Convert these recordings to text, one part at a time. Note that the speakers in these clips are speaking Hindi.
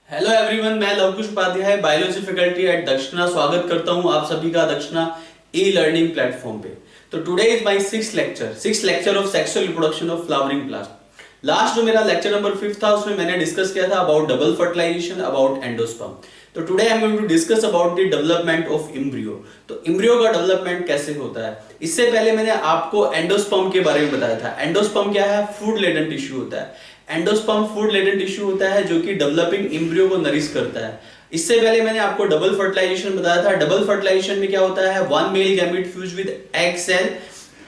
हेलो एवरीवन, मैं Lavkush Upadhyay biology faculty at Dakshina स्वागत करता हूं आप सभी का दक्षिणा ई लर्निंग प्लेटफॉर्म पे। तो today is my six lecture of sexual reproduction of flowering plant. Last जो मेरा लेक्चर नंबर 5 था उसमें मैंने डिस्कस किया था about double fertilisation, about endosperm. तो today I am going to discuss about the development of embryo. तो एम्ब्रियो का डेवलपमेंट कैसे होता है। इससे पहले मैंने आपको एंडोस्पर्म के बारे में बताया था। एंडोस्पर्म क्या है? फूड लेटेंट टिश्यू होता है। एंडोस्पर्म फूड लेटेंट टिश्यू होता है जो कि डेवलपिंग एम्ब्रियो को नरिश करता है। इससे पहले मैंने आपको डबल फर्टिलाइजेशन बताया था। डबल फर्टिलाइजेशन में क्या होता है? One male gamete fuse with egg cell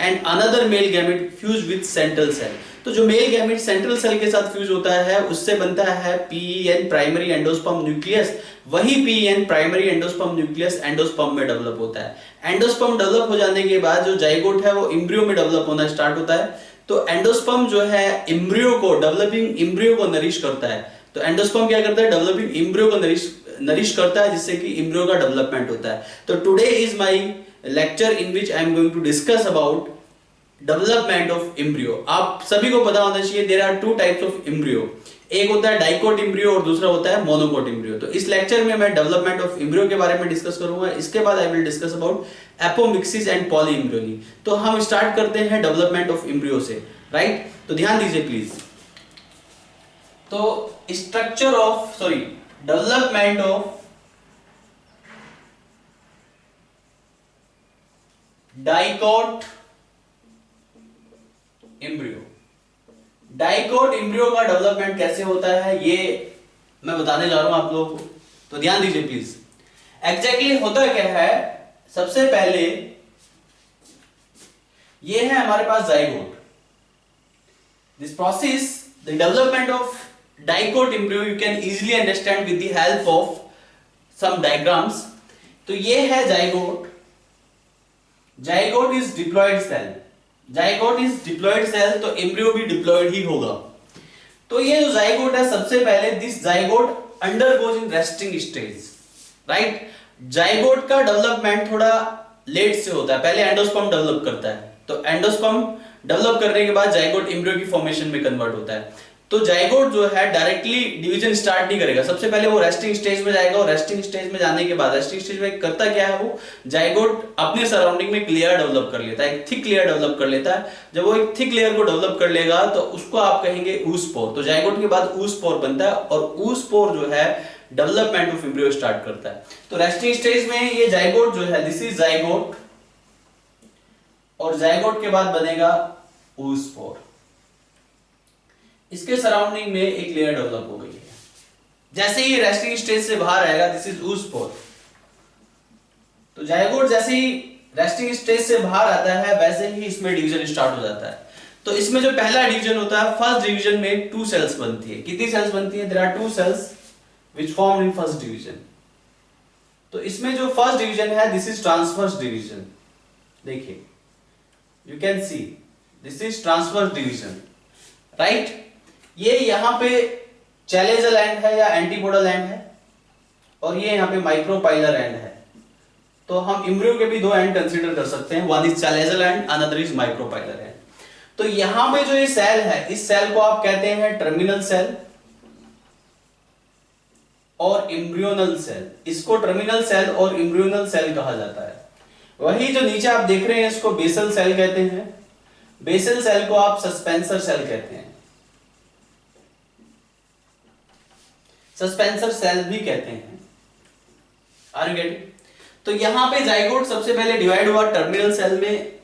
and another male gamete fuse with central cell. तो जो मेल गैमेट सेंट्रल सेल के साथ फ्यूज होता है उससे बनता है पीईएन प्राइमरी एंडोस्पर्म न्यूक्लियस। वही PEN primary endosperm nucleus endosperm में डेवलप होता है। एंडोस्पर्म डेवलप हो जाने के बाद जो जाइगोट है वो एम्ब्रियो में डेवलप होना स्टार्ट होता है। तो एंडोस्पर्म जो है एम्ब्रियो को, डेवलपिंग एम्ब्रियो को नरिश करता है। तो एंडोस्पर्म क्या करता है? डेवलपिंग एम्ब्रियो को नरिश करता है जिससे कि एम्ब्रियो का डेवलपमेंट होता है। तो today is my lecture in which I am going to discuss about development of embryo. आप सभी को पता होना चाहिए there are two types of embryo. एक होता है डाइकोट एम्ब्रियो और दूसरा होता है मोनोकोट एम्ब्रियो। तो इस लेक्चर में मैं डेवलपमेंट ऑफ एम्ब्रियो के बारे में डिस्कस करूंगा। इसके बाद आई will discuss about apomixis and polyembryony. तो हम स्टार्ट करते हैं डेवलपमेंट ऑफ एम्ब्रियो से, राइट? तो ध्यान दीजिए प्लीज। तो structure of development of dicot embryo. Dicot embryo का डेवलपमेंट कैसे होता है ये मैं बताने जा रहा हूं आप लोगों को। तो ध्यान दीजिए प्लीज। एग्जैक्टली होता क्या है? सबसे पहले ये है हमारे पास zygote. This process, the development of dicot embryo, you can easily understand with the help of some diagrams. तो ये है zygote. Zygote is diploid cell. Zygote is diploid cell, तो एम्ब्रियो भी डिप्लॉयड ही होगा। तो ये जो जाइगोट है, सबसे पहले this zygote undergoes in resting stage, right? Zygote का डेवलपमेंट थोड़ा लेट से होता है। पहले एंडोस्पर्म डेवलप करता है, तो एंडोस्पर्म डेवलप करने के बाद जाइगोट एम्ब्रियो की फॉर्मेशन में कन्वर्ट होता है। तो जाइगोट जो है डायरेक्टली डिवीजन स्टार्ट नहीं करेगा। सबसे पहले वो रेस्टिंग स्टेज में जाएगा और रेस्टिंग स्टेज में जाने के बाद रेस्टिंग स्टेज में करता क्या है? वो जाइगोट अपने सराउंडिंग में क्लियर डेवलप कर लेता है, एक थिक लेयर डेवलप कर लेता है। जब वो एक थिक लेयर को डेवलप कर लेगा तो उसको आप कहेंगे ऊस्पोर। तो जाइगोट के बाद ऊस्पोर बनता है और ऊस्पोर जो है डेवलपमेंट ऑफ एम्ब्रियो स्टार्ट करता है। तो रेस्टिंग स्टेज में ये जाइगोट जो है, दिस इज जाइगोट, और जाइगोट के बाद बनेगा ऊस्पोर। इसके सराउंडिंग में एक लेयर डेवलप हो गई है। जैसे ही रेस्टिंग स्टेज से बाहर आएगा, दिस इज ऊस्पोर। तो जाइगोट जैसे ही रेस्टिंग स्टेज से बाहर आता है वैसे ही इसमें डिवीजन स्टार्ट हो जाता है। तो इसमें जो पहला डिवीजन होता है, फर्स्ट डिवीजन में 2 सेल्स बनती है। कितनी सेल्स बनती है? There are 2 cells which form in first division. तो इसमें जो फर्स्ट डिवीजन है, दिस इज ट्रांसवर्स डिवीजन। देखिए, you can see this is transverse division, right? ये यहां पे चैलेजल एंड है या एंटीपोडल एंड है, और ये यहां पे माइक्रोपाइलर एंड है। तो हम एम्ब्रियो के भी 2 एंड कंसीडर कर सकते हैं, one is chalazal and another is micropylar and. तो यहां पे जो ये सेल है, इस सेल को आप कहते हैं टर्मिनल सेल और एम्ब्रियोनल सेल। इसको टर्मिनल सेल और एम्ब्रियोनल सेल कहा जाता है। वही जो नीचे आप देख रहे हैं इसको बेसल सेल कहते हैं। बेसल सेल को आप सस्पेंसर सेल कहते हैं, सस्पेंसर सेल भी कहते हैं। Are you getting? तो यहां पे जाइगोट सबसे पहले डिवाइड हुआ टर्मिनल सेल में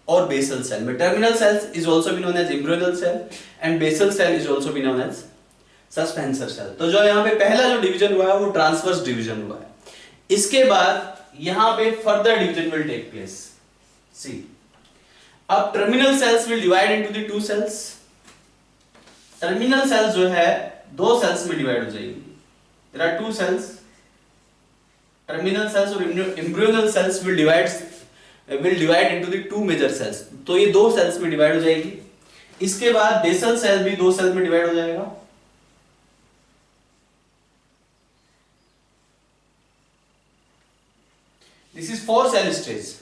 और बेसल सेल में। Terminal cell is also be known as embryonal cell and basal cell is also be known as suspensor cell. तो जो यहां पे पहला जो डिवीजन हुआ है वो ट्रांसवर्स डिवीजन हुआ है। इसके बाद यहां पे further division will take place. See, अब terminal cells will divide into the 2 cells. Terminal cells जो है 2 सेल्स में डिवाइड हो जाएगी। There are 2 cells, terminal cells और embryonal cells will divide into the 2 major cells. तो ये 2 सेल्स में डिवाइड हो जाएगी। इसके बाद बेसल सेल भी 2 सेल्स में डिवाइड हो जाएगा। This is 4 cell stage.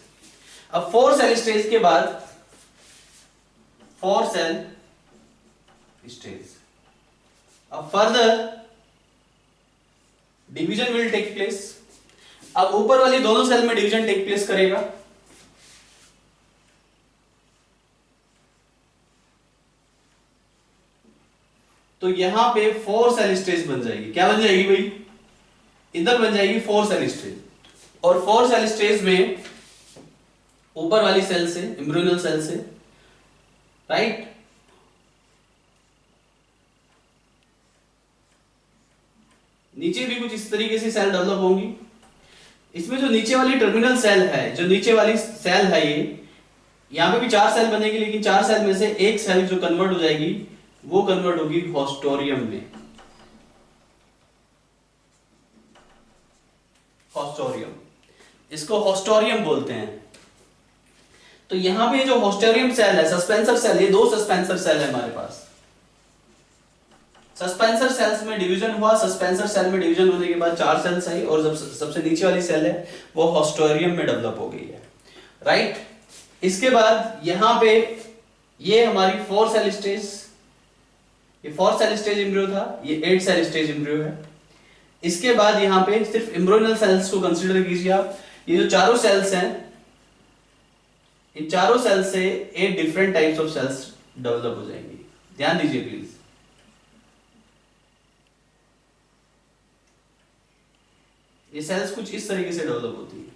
अब 4 सेल स्टेज के बाद 4 सेल स्टेज। अब further division will take place. अब ऊपर वाली दोनों सेल में डिवीजन टेक प्लेस करेगा, तो यहां पे 4 सेल स्टेज बन जाएगी। क्या बन जाएगी भाई? इधर बन जाएगी 4 सेल स्टेज, और 4 सेल स्टेज में ऊपर वाली सेल से, एम्ब्रियोनल सेल से, राइट, नीचे भी कुछ इस तरीके से सेल डेवलप होंगी। इसमें जो नीचे वाली टर्मिनल सेल है, जो नीचे वाली सेल है, ये यहां पे भी 4 सेल बनेगी, लेकिन 4 सेल में से एक सेल जो कन्वर्ट हो जाएगी वो कन्वर्ट होगी हॉस्टोरियम में। हॉस्टोरियम, इसको हॉस्टोरियम बोलते हैं। तो यहां पे जो हॉस्टोरियम सेल है, सस्पेंसर सेल, ये 2 सस्पेंसर सेल है हमारे पास। सस्पेंसर सेल्स में डिवीजन हुआ, सस्पेंसर सेल में डिवीजन होने के बाद 4 सेल्स आई, और जब सबसे नीचे वाली सेल है वो हॉस्टोरियम में डेवलप हो गई है, राइट। इसके बाद यहां पे ये हमारी 4 सेल स्टेज, ये 4 सेल स्टेज एम्ब्रियो था, ये 8 सेल स्टेज एम्ब्रियो है। इसके बाद यहां पे सिर्फ एम्ब्रियोनल सेल्स को कंसीडर कीजिए आप। ये जो चारों सेल्स हैं, इन चारों सेल से 8 different types of cells develop हो जाएंगी। ध्यान दीजिए प्लीज। ये सेल्स कुछ इस तरीके से डेवलप होती है।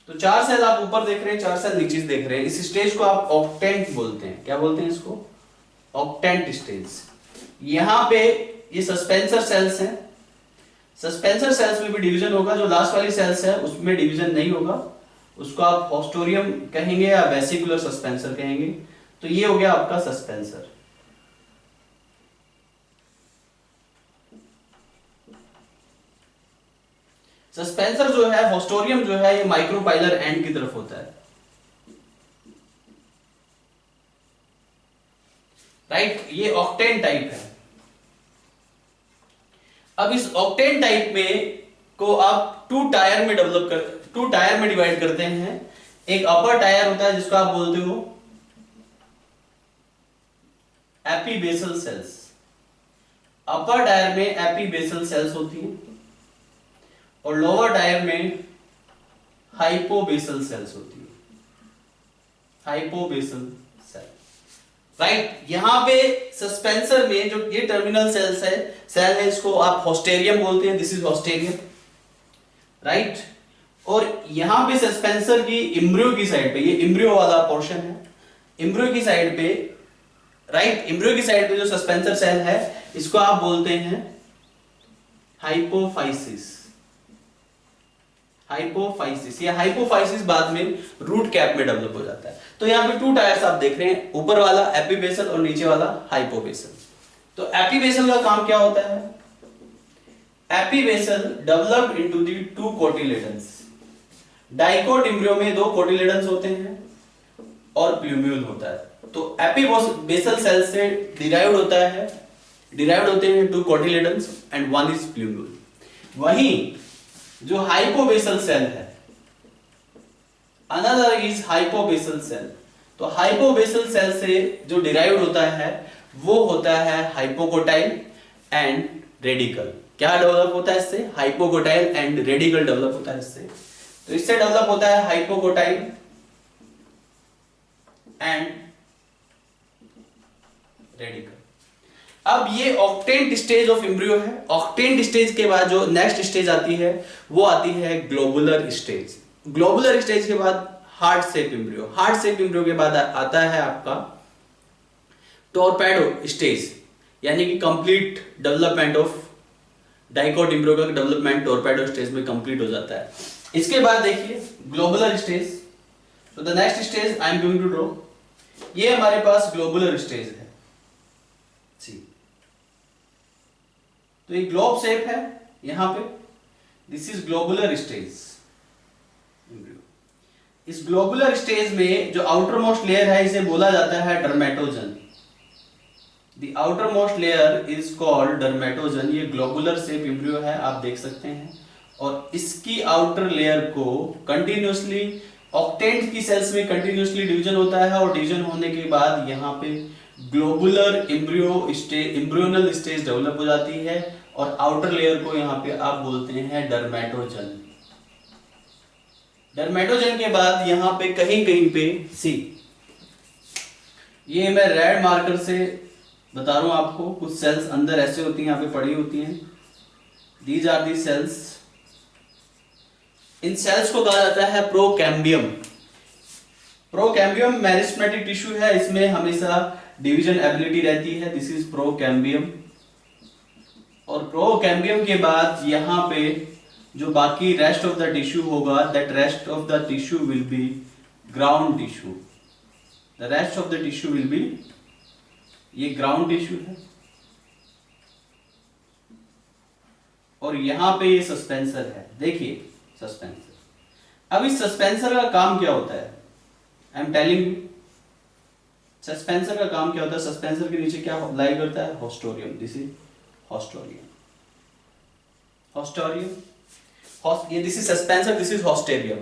तो 4 सेल आप ऊपर देख रहे हैं, 4 सेल नीचे देख रहे हैं। इस स्टेज को आप ऑक्टेंट बोलते हैं। क्या बोलते हैं इसको? Octant stage. यहां पे ये सस्पेंसर सेल्स हैं। सस्पेंसर सेल्स में भी डिवीजन होगा, जो लास्ट वाली सेल्स है उसमें डिवीजन नहीं होगा, उसको आप हॉस्टोरियम कहेंगे या वेसिकुलर सस्पेंसर कहेंगे। तो ये हो गया आपका सस्पेंसर। सस्पेंसर जो है, हॉस्टोरियम जो है, ये माइक्रोपाइलर एंड की तरफ होता है, राइट। ये ऑक्टेन टाइप है। अब इस ऑक्टेन टाइप में को आप 2 टायर में डिवाइड करते हैं। एक अपर टायर होता है जिसको आप बोलते हो एपीबेसल सेल्स। अपर टायर में एपीबेसल सेल्स होती हैं, और लोअर टायर में हाइपोबेसल सेल्स होती है। Hypobasal cell, right. यहां पे सस्पेंसर में जो ये टर्मिनल सेल है, इसको आप हॉस्टेरियम बोलते हैं। This is haustorium, right. और यहां पे सस्पेंसर की एम्ब्रियो की साइड पे, ये एम्ब्रियो वाला पोर्शन है, एम्ब्रियो की साइड पे, राइट, एम्ब्रियो की साइड पे जो सस्पेंसर सेल है इसको आप बोलते हैं हाइपोफाइसिस। हाइपोफाइसिस, ये हाइपोफाइसिस बाद में रूट कैप में डेवलप हो जाता है। तो यहाँ पे 2 टायर्स आप देख रहे हैं, ऊपर वाला एपीबेसल और नीचे वाला हाइपोबेसल। तो एपीबेसल का काम क्या होता है? Epibasal develop into the 2 cotyledons. Dicot embryo में 2 कोटिलेडन्स होते हैं और प्लूम्यूल होता है। तो एपीबेसल सेल से डिराइव्ड होते हैं 2 कोटिलेडन्स एंड 1 इज प्लूम्यूल। वहीं जो हाइपोबेसल सेल है, अनदर इज हाइपोबेसल सेल। तो हाइपोबेसल सेल से जो डिराइव्ड होता है वो होता है हाइपोकोटाइल एंड रेडिकल। क्या डेवलप होता है इससे? हाइपोकोटाइल एंड रेडिकल डेवलप होता है इससे। तो इससे डेवलप होता है हाइपोकोटाइल एंड रेडिकल। अब ये ऑक्टेंट स्टेज ऑफ एम्ब्रियो है। ऑक्टेंट स्टेज के बाद जो नेक्स्ट स्टेज आती है वो आती है ग्लोबुलर स्टेज। ग्लोबुलर स्टेज के बाद heart shape embryo. Heart shape embryo के बाद आता है आपका टॉर्पेडो स्टेज, यानी कि complete development of dicot embryo का डेवलपमेंट टॉर्पेडो स्टेज में कंप्लीट हो जाता है। इसके बाद देखिए ग्लोबुलर स्टेज। तो the next stage I am going to draw, ये हमारे पास ग्लोबुलर स्टेज है। तो ये ग्लोब शेप है यहां पे, दिस इज ग्लोबुलर स्टेज। इस ग्लोबुलर स्टेज में जो आउटर मोस्ट लेयर है इसे बोला जाता है dermatogen. The outer most layer is called dermatogen. ये ग्लोबुलर शेप एम्ब्रियो है, आप देख सकते हैं। और इसकी आउटर लेयर को कंटिन्यूसली ऑक्टेंट की सेल्स में कंटिन्यूसली डिवीजन होता है, और डिवीजन होने के बाद यहाँ पे ग्लोबुलर एम्ब्रियोनल स्टेज डेवलप हो जाती है और आउटर लेयर को यहाँ पे आप बोलते हैं डर्मेटोजन। डर्मेटोजन के बाद यहाँ पे कहीं कहीं पे सी, ये मैं रेड मार्कर से बता रहा हूं आपको, कुछ सेल्स अंदर ऐसे होती हैं, यहाँ पे पड़ी होती हैं, दीज आर दी सेल्स। इन सेल्स को कहा जाता है प्रोकैम्बियम। प्रोकैम्बियम मेरिस्टेमेटिक टिश्यू है, इसमें हमेशा डिवीजन एबिलिटी रहती है, दिस इज प्रोकैम्बियम। और प्रोकैम्बियम के बाद यहाँ पे जो बाकी रेस्ट ऑफ द टिश्यू होगा, that rest of the tissue will be ground tissue. The rest of the tissue will be, ये ग्राउंड टिश्यू है और यहां पे ये सस्पेंसर है। देखिए सस्पेंसर, अब इस सस्पेंसर का काम क्या होता है, I am telling you, suspensor का काम क्या होता है। सस्पेंसर के नीचे क्या लाई करता है, haustorium, this is haustorium. Haustorium, ये this is suspensor, this is haustorium.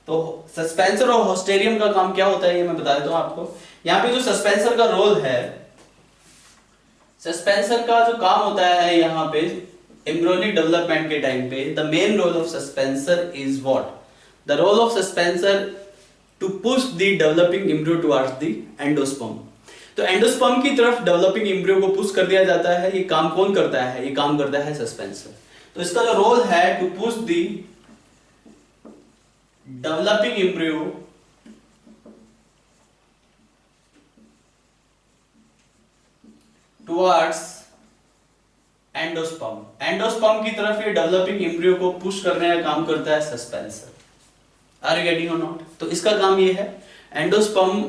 तो सस्पेंसर और हॉस्टेरियम का काम क्या होता है ये मैं बता देता हूं आपको। यहां पे जो सस्पेंसर का रोल है, सस्पेंसर का जो काम होता है यहाँ पे एम्ब्रियोनिक डेवलपमेंट के टाइम पे, the main role of suspensor is what, the role of suspensor to push the developing embryo towards the endosperm. तो एंडोस्पर्म की तरफ डेवलपिंग एम्ब्रियो को पुश कर दिया जाता है। ये काम कौन करता है, ये काम करता है सस्पेंसर। तो इसका जो रोल है to push the developing embryo towards endosperm, endosperm की तरफ ये डेवलपिंग एम्ब्रियो को पुश करने का काम करता है सस्पेंसर। आर यू गेटिंग और नॉट। तो इसका काम ये है, एंडोस्पर्म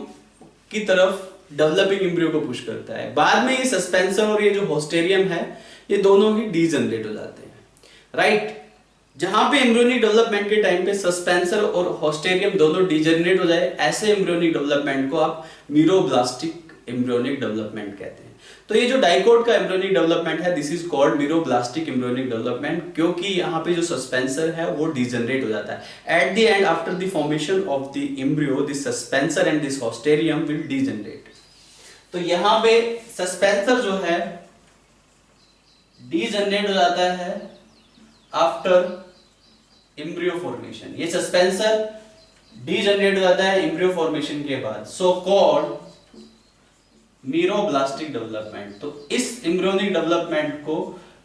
की तरफ डेवलपिंग एम्ब्रियो को पुश करता है। बाद में ये सस्पेंसर और ये जो हॉस्टेरियम है, ये दोनों ही डीजनरेट हो जाते हैं, राइट। जहां पे एम्ब्रियोनिक डेवलपमेंट के टाइम पे सस्पेंसर और हॉस्टेरियम दोनों डीजनरेट हो जाए, ऐसे एम्ब्रियोनिक डेवलपमेंट को आप मीरोब्लास्टिक एम्ब्रियोनिक डेवलपमेंट कहते हैं। तो ये जो डाइकोट का एम्ब्रियोनिक डेवलपमेंट है, this is called meroblastic embryonic development, क्योंकि यहाँ पे जो सस्पेंसर है वो डीजनरेट हो जाता है। At the end, after the formation of the embryo, this suspensor and this haustorium will degenerate. तो यहाँ पे सस्पेंसर जो है डीजनरेट हो जाता है आफ्टर एम्ब्रियो फॉर्मेशन। ये सस्पेंसर डीजनरेट हो जाता है एम्ब्रियो फॉर्मेशन के बाद, सो कॉल्ड मीरोब्लास्टिक डेवलपमेंट। तो इस एम्ब्रियोनिक डेवलपमेंट को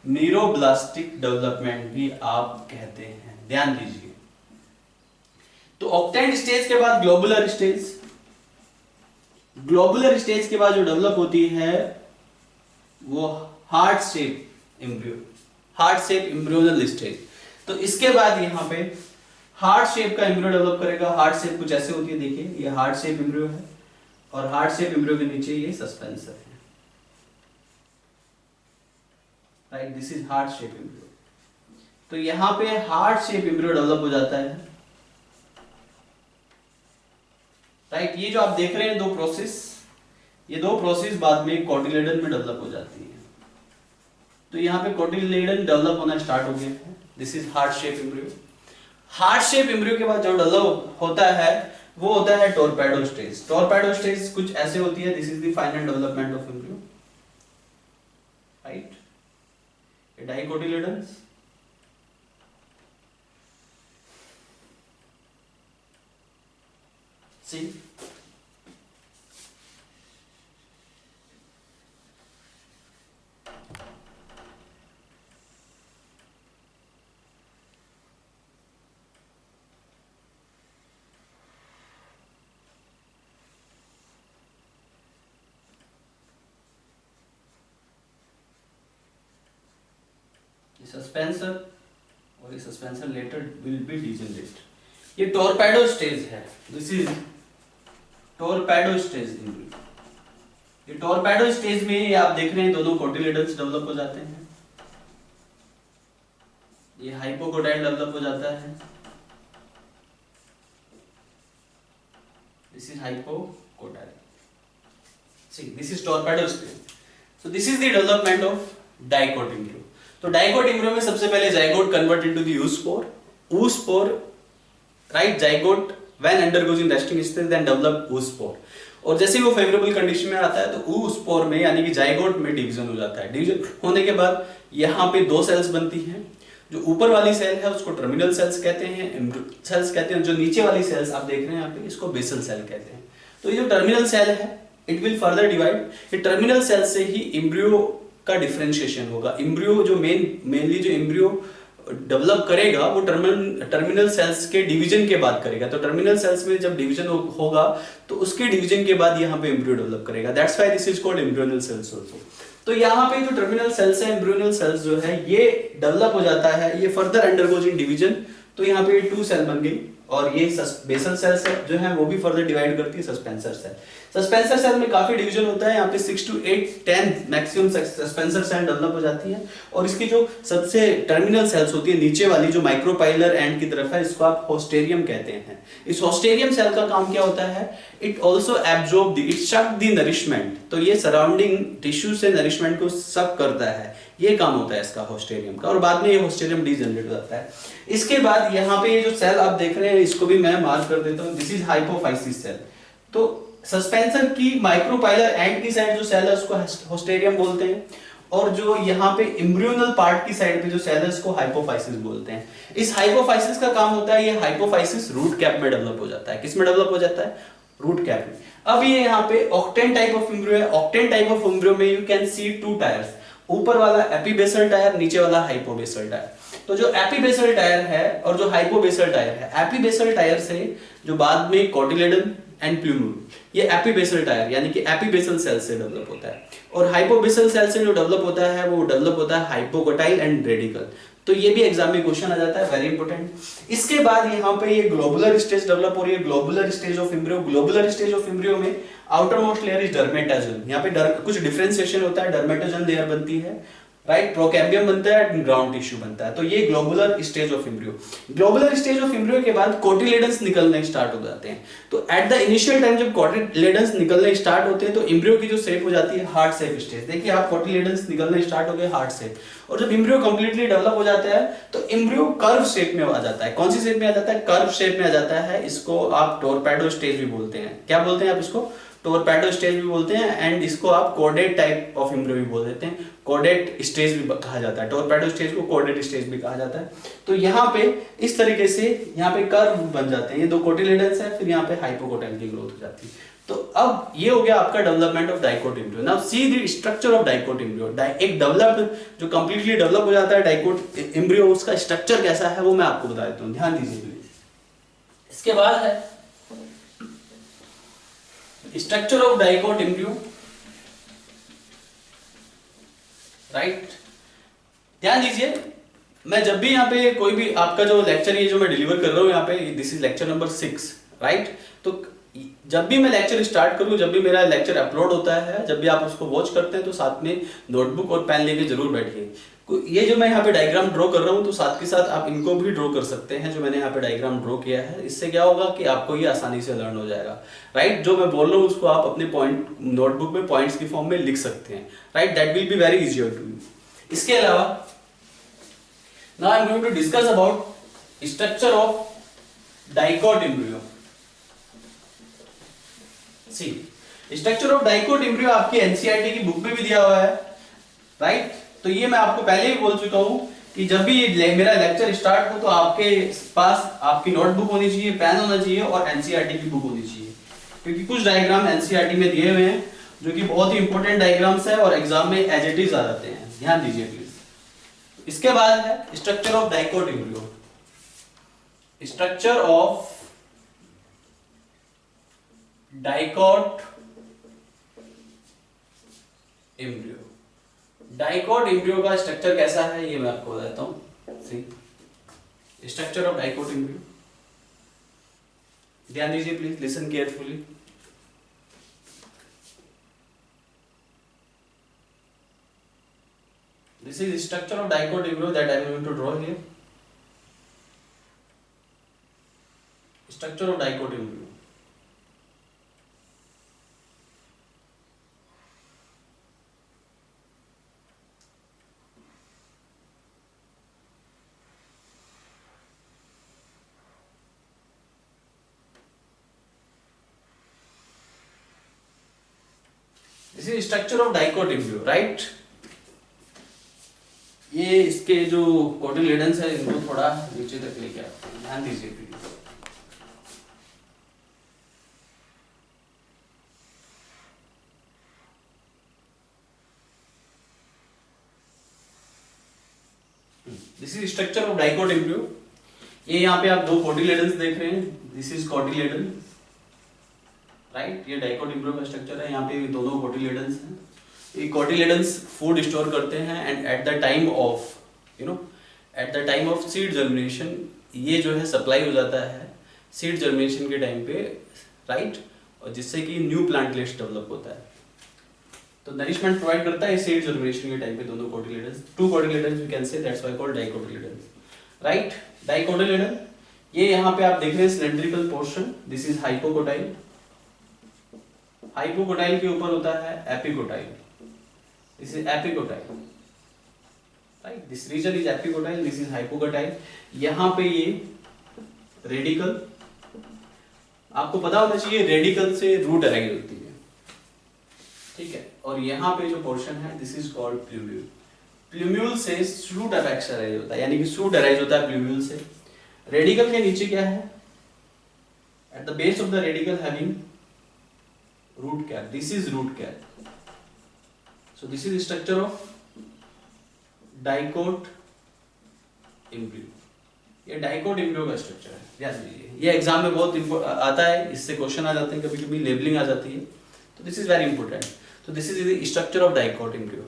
मीरोब्लास्टिक डेवलपमेंट भी आप कहते हैं, ध्यान दीजिए। तो ऑक्टेंट स्टेज के बाद ग्लोबुलर स्टेज, ग्लोबुलर स्टेज के बाद जो डेवलप होती है वो heart shape embryo, heart shape embryonal stage. तो इसके बाद यहाँ पे हार्ट शेप का एम्ब्रियो डेवलप करेगा। हार्ट शेप कुछ ऐसे होती है, देखिए ये हार्ट शेप एम्ब्रियो है और हार्ट शेप एम्ब्रियो के नीचे ये सस्पेंसर है, right, this is heart shape embryo. तो यहां पे हार्ट शेप एम्ब्रियो डेवलप हो जाता है, राइट। ये जो आप देख रहे हैं दो प्रोसेस, ये दो प्रोसेस बाद में कोटिलेडन में डेवलप हो जाती है। तो यहाँ पे कोटिलेडन डेवलप होना स्टार्ट हो गया है, this is heart shape embryo. Heart shape embryo के बाद जो डेवलप होता है वो होता है टॉर्पेडो स्टेज। टॉर्पेडो स्टेज कुछ ऐसे होती है, this is the final development of embryo, right. Dicotyledons, see suspensor और ये suspensor later will be degenerate. ये टॉर्पेडो स्टेज है, दिस इज टॉर्पेडो स्टेज। ये टॉर्पेडो स्टेज में ये आप देख रहे हैं दोनों कोटिलेडन्स डेवलप हो जाते हैं, ये हाइपोकोटाइल डेवलप हो जाता है, this is hypocotyl, see this is torpedo stage. So this is the development of dicot embryo. तो डाइकोट एम्ब्रियो में सबसे पहले zygote convert into the oospore, oospore, right, zygote when undergoes in resting stage then develop oospore। और जैसे ही वो फेवरेबल कंडीशन में आता है तो उस स्पोर में यानी कि जाइगोट में डिवीजन हो जाता है। डिवीजन होने के बाद यहाँ पे दो सेल्स बनती हैं। जो ऊपर वाली सेल है उसको टर्मिनल सेल्स कहते हैं, सेल्स कहते हैं। जो नीचे वाली सेल्स आप देख रहे हैं यहाँ पे, इसको बेसल सेल कहते हैं। तो ये जो टर्मिनल सेल है इट विल फर्दर डिवाइड। ये टर्मिनल सेल से ही एम्ब्रियो का डिफरेंशिएशन होगा। एम्ब्रियो जो मेनली जो एम्ब्रियो डेवलप करेगा वो टर्मिनल सेल्स के डिवीजन के बाद करेगा। तो टर्मिनल सेल्स में जब डिवीजन होगा तो उसके डिवीजन के बाद यहाँ पे एम्ब्रियो डेवलप करेगा। That's why this is called embryonal sales also. तो यहाँ पे जो टर्मिनल सेल्स है, एम्ब्रियोनल सेल्स जो है, ये डेवलप हो जाता है, ये फर्दर अंडरगोज इन डिवीजन। तो यहाँ पे टू सेल बन गई और ये बेसल सेल्स है जो है वो भी फर्दर डिवाइड करती है सस्पेंसर सेल। सस्पेंसर सेल में काफी डिवीजन होता है, यहाँ पे 6 to 8 10 maximum suspensor cell develop हो जाती है। और इसकी जो सबसे टर्मिनल सेल्स होती है नीचे वाली जो माइक्रोपाइलर एंड की तरफ है, इसको आप होस्टेरियम कहते हैं। इस होस्टेरियम सेल का काम क्या होता है? It also absorb it suck the nourishment. तो ये सराउंडिंग टिश्यू से नरिशमेंट को सक करता है, ये काम होता है इसका होस्टेरियम का। और बाद में ये होस्टेरियम डीजनरेट हो जाता है। इसके बाद यहाँ पे ये जो सेल आप देख रहे हैं इसको भी मैं मार्क कर देता हूँ, दिस इज हाइपोफाइसिस सेल। तो सस्पेंसर की माइक्रोपाइलर एंड की साइड जो सेल है उसको होस्टेरियम बोलते हैं, और जो यहाँ पे एम्ब्रियोनल पार्ट की साइड पे जो सेल है उसको हाइपोफाइसिस बोलते हैं। इस हाइपोफाइसिस का काम होता है, ये हाइपोफाइसिस रूट कैप में डेवलप हो जाता है। किस में डेवलप हो जाता है? रूट कैप में। अब ये यहाँ पे ऑक्टेन टाइप ऑफ एम्ब्रियो है। ऑक्टेन टाइप ऑफ एम्ब्रियो में you can see two tiers, ऊपर वाला एपीबेसल टायर, नीचे वाला हाइपोबेसल टायर। तो जो एपीबेसल टायर है और जो हाइपोबेसल टायर है, एपीबेसल टायर से जो बाद में कोटिलेडन एंड प्लूमूल, ये एपीबेसल टायर यानी कि एपीबेसल सेल से डेवलप होता है। और हाइपोबेसल सेल से जो डेवलप होता है वो डेवलप होता है हाइपोकोटाइल एंड रेडिकल। तो ये भी एग्जाम में क्वेश्चन आ जाता है, वेरी इंपॉर्टेंट। इसके बाद यहाँ पे ये ग्लोबुलर स्टेज डेवलप हो रही है, globular stage of embryo. Globular stage of embryo में आउटर मोस्ट लेयर इज डर्मेटाजन। यहाँ पे कुछ डिफरेंशिएशन होता है, डर्मेटाजन लेयर बनती है, राइट, प्रोकैम्बियम बनता है, ग्राउंड टिश्यू बनता है। तो ये globular stage of embryo. Globular stage of embryo के बाद कोटिलेडन्स निकलने स्टार्ट हो जाते हैं। तो एट द इनिशियल टाइम जब कोटिलेडन्स निकलने स्टार्ट होते हैं तो एम्ब्रियो की जो शेप हो जाती है हार्ट शेप स्टेज। देखिए आप, कोटिलेडन्स निकलने स्टार्ट हो गए, हार्ट शेप। और जब एम्ब्रियो कंप्लीटली डेवलप हो जाता है तो एम्ब्रियो कर्व शेप में आ जाता है। कौन सी शेप में आ जाता है? कर्व शेप में आ जाता है। इसको आप टोरपेडो स्टेज भी बोलते हैं। क्या बोलते हैं आप इसको? टोरपेडो स्टेज भी बोलते हैं। एंड इसको आप कोडेट टाइप ऑफ एम्ब्रियो भी बोल देते हैं, कोडेट स्टेज भी कहा जाता है। टोरपेडो स्टेज को कोडेट स्टेज भी कहा जाता है। तो यहाँ पे इस तरीके से यहाँ पे कर्व बन जाते हैं, ये दो कोटिलेडन्स है, फिर यहाँ पे हाइपोकोटाइल की ग्रोथ हो जाती है। तो अब ये हो गया आपका development of dicot embryo. Now see the structure of dicot embryo. एक डेवलप्ड जो कंप्लीटली डेवलप हो जाता है डाइकोट एम्ब्रियो, उसका स्ट्रक्चर कैसा है वो मैं आपको बता देता हूँ, ध्यान दीजिए प्लीज। इसके बाद है structure of dicot embryo, right. ध्यान दीजिए, मैं जब भी यहाँ पे कोई भी आपका जो लेक्चर ये जो मैं डिलीवर कर रहा हूँ यहाँ पे, this is lecture number 6, right. तो जब भी मैं लेक्चर स्टार्ट करूँ, जब भी मेरा लेक्चर अपलोड होता है, जब भी आप उसको वॉच करते हैं तो साथ में नोटबुक और पेन लेके जरूर बैठिए। ये जो मैं यहाँ पे डायग्राम ड्रॉ कर रहा हूँ तो साथ के साथ आप इनको भी ड्रॉ कर सकते हैं, जो मैंने यहाँ पे डायग्राम ड्रॉ किया है। इससे क्या होगा कि आपको ये आसानी से लर्न हो जाएगा, राइट। जो मैं बोल रहा हूँ उसको आप अपने पॉइंट नोटबुक में पॉइंट्स की फॉर्म में लिख सकते हैं, right. That will be very easier to you. इसके अलावा now I am going to discuss about structure of dicot embryo. See, structure of dicot embryo आपकी एनसीईआरटी की बुक में भी दिया हुआ है, राइट। तो ये मैं आपको पहले ही बोल चुका हूं कि जब भी मेरा लेक्चर स्टार्ट हो तो आपके पास आपकी नोटबुक होनी चाहिए, पेन होना चाहिए और एनसीईआरटी की बुक होनी चाहिए, क्योंकि कुछ डायग्राम एनसीईआरटी में दिए हुए हैं जो कि बहुत ही इंपॉर्टेंट डायग्राम्स है और एग्जाम में एज इट इज आ जाते हैं, ध्यान दीजिए प्लीज। इसके बाद है structure of dicot embryo. Structure of dicot embryo. Dicot embryo का स्ट्रक्चर कैसा है ये मैं आपको बताता हूं। सी, स्ट्रक्चर ऑफ डाइकोट एम्ब्रियो, ध्यान दीजिए please, listen carefully. This is structure of dicot embryo that I am going to draw here. Structure of dicot embryo. This is structure of dicot embryo, right. ये इसके जो कोटिलेडन्स है इनको थोड़ा नीचे तक लेके आते हैं, ध्यान दीजिए please. This is structure of dicot embryo. ये यहाँ पे आप दो कोटिलेडन्स देख रहे हैं, दिस इज कोटिलेडन, राइट। ये डाइकोट एम्ब्रियो का स्ट्रक्चर है, यहाँ पे दोनों कोटिलेडन्स हैं। ये कोटिलेडन्स फूड स्टोर करते हैं and at the time of at the time of seed germination ये जो है सप्लाई हो जाता है सीड जर्मिनेशन के टाइम पे, राइट। और जिससे कि न्यू प्लांटलेट्स डेवलप होता है। तो नरिशमेंट प्रोवाइड करता है सीड जर्मिनेशन के टाइम पे दोनों cotyledons, two cotyledons we can say, that's why called dicotyledon, right. Dicotyledon, ये यहाँ पे आप देख रहे हैं cylindrical portion, this is hypocotyl. Hypocotyl के ऊपर होता है epicotyl, this is epicotyl, right. This region is epicotyl, this is hypocotyl. यहाँ पे ये रेडिकल, आपको पता होना चाहिए रेडिकल से रूट अराइज होती है, ठीक है। और यहाँ पे जो पोर्शन है this is called plumule. Plumule से शूट अपेक्स अराइज होता है, यानी कि शूट अराइज होता है प्लूम्यूल से। रेडिकल के नीचे क्या है, at the base of the radicle having root cap, this is root cap. So this is structure of dicot embryo. ये डाइकोट एम्ब्रियो का स्ट्रक्चर है, याद लीजिए। ये एग्जाम में बहुत आता है, इससे क्वेश्चन आ जाते हैं, कभी कभी लेबलिंग आ जाती है, तो दिस इज वेरी इंपॉर्टेंट। तो this is the structure of dicot embryo.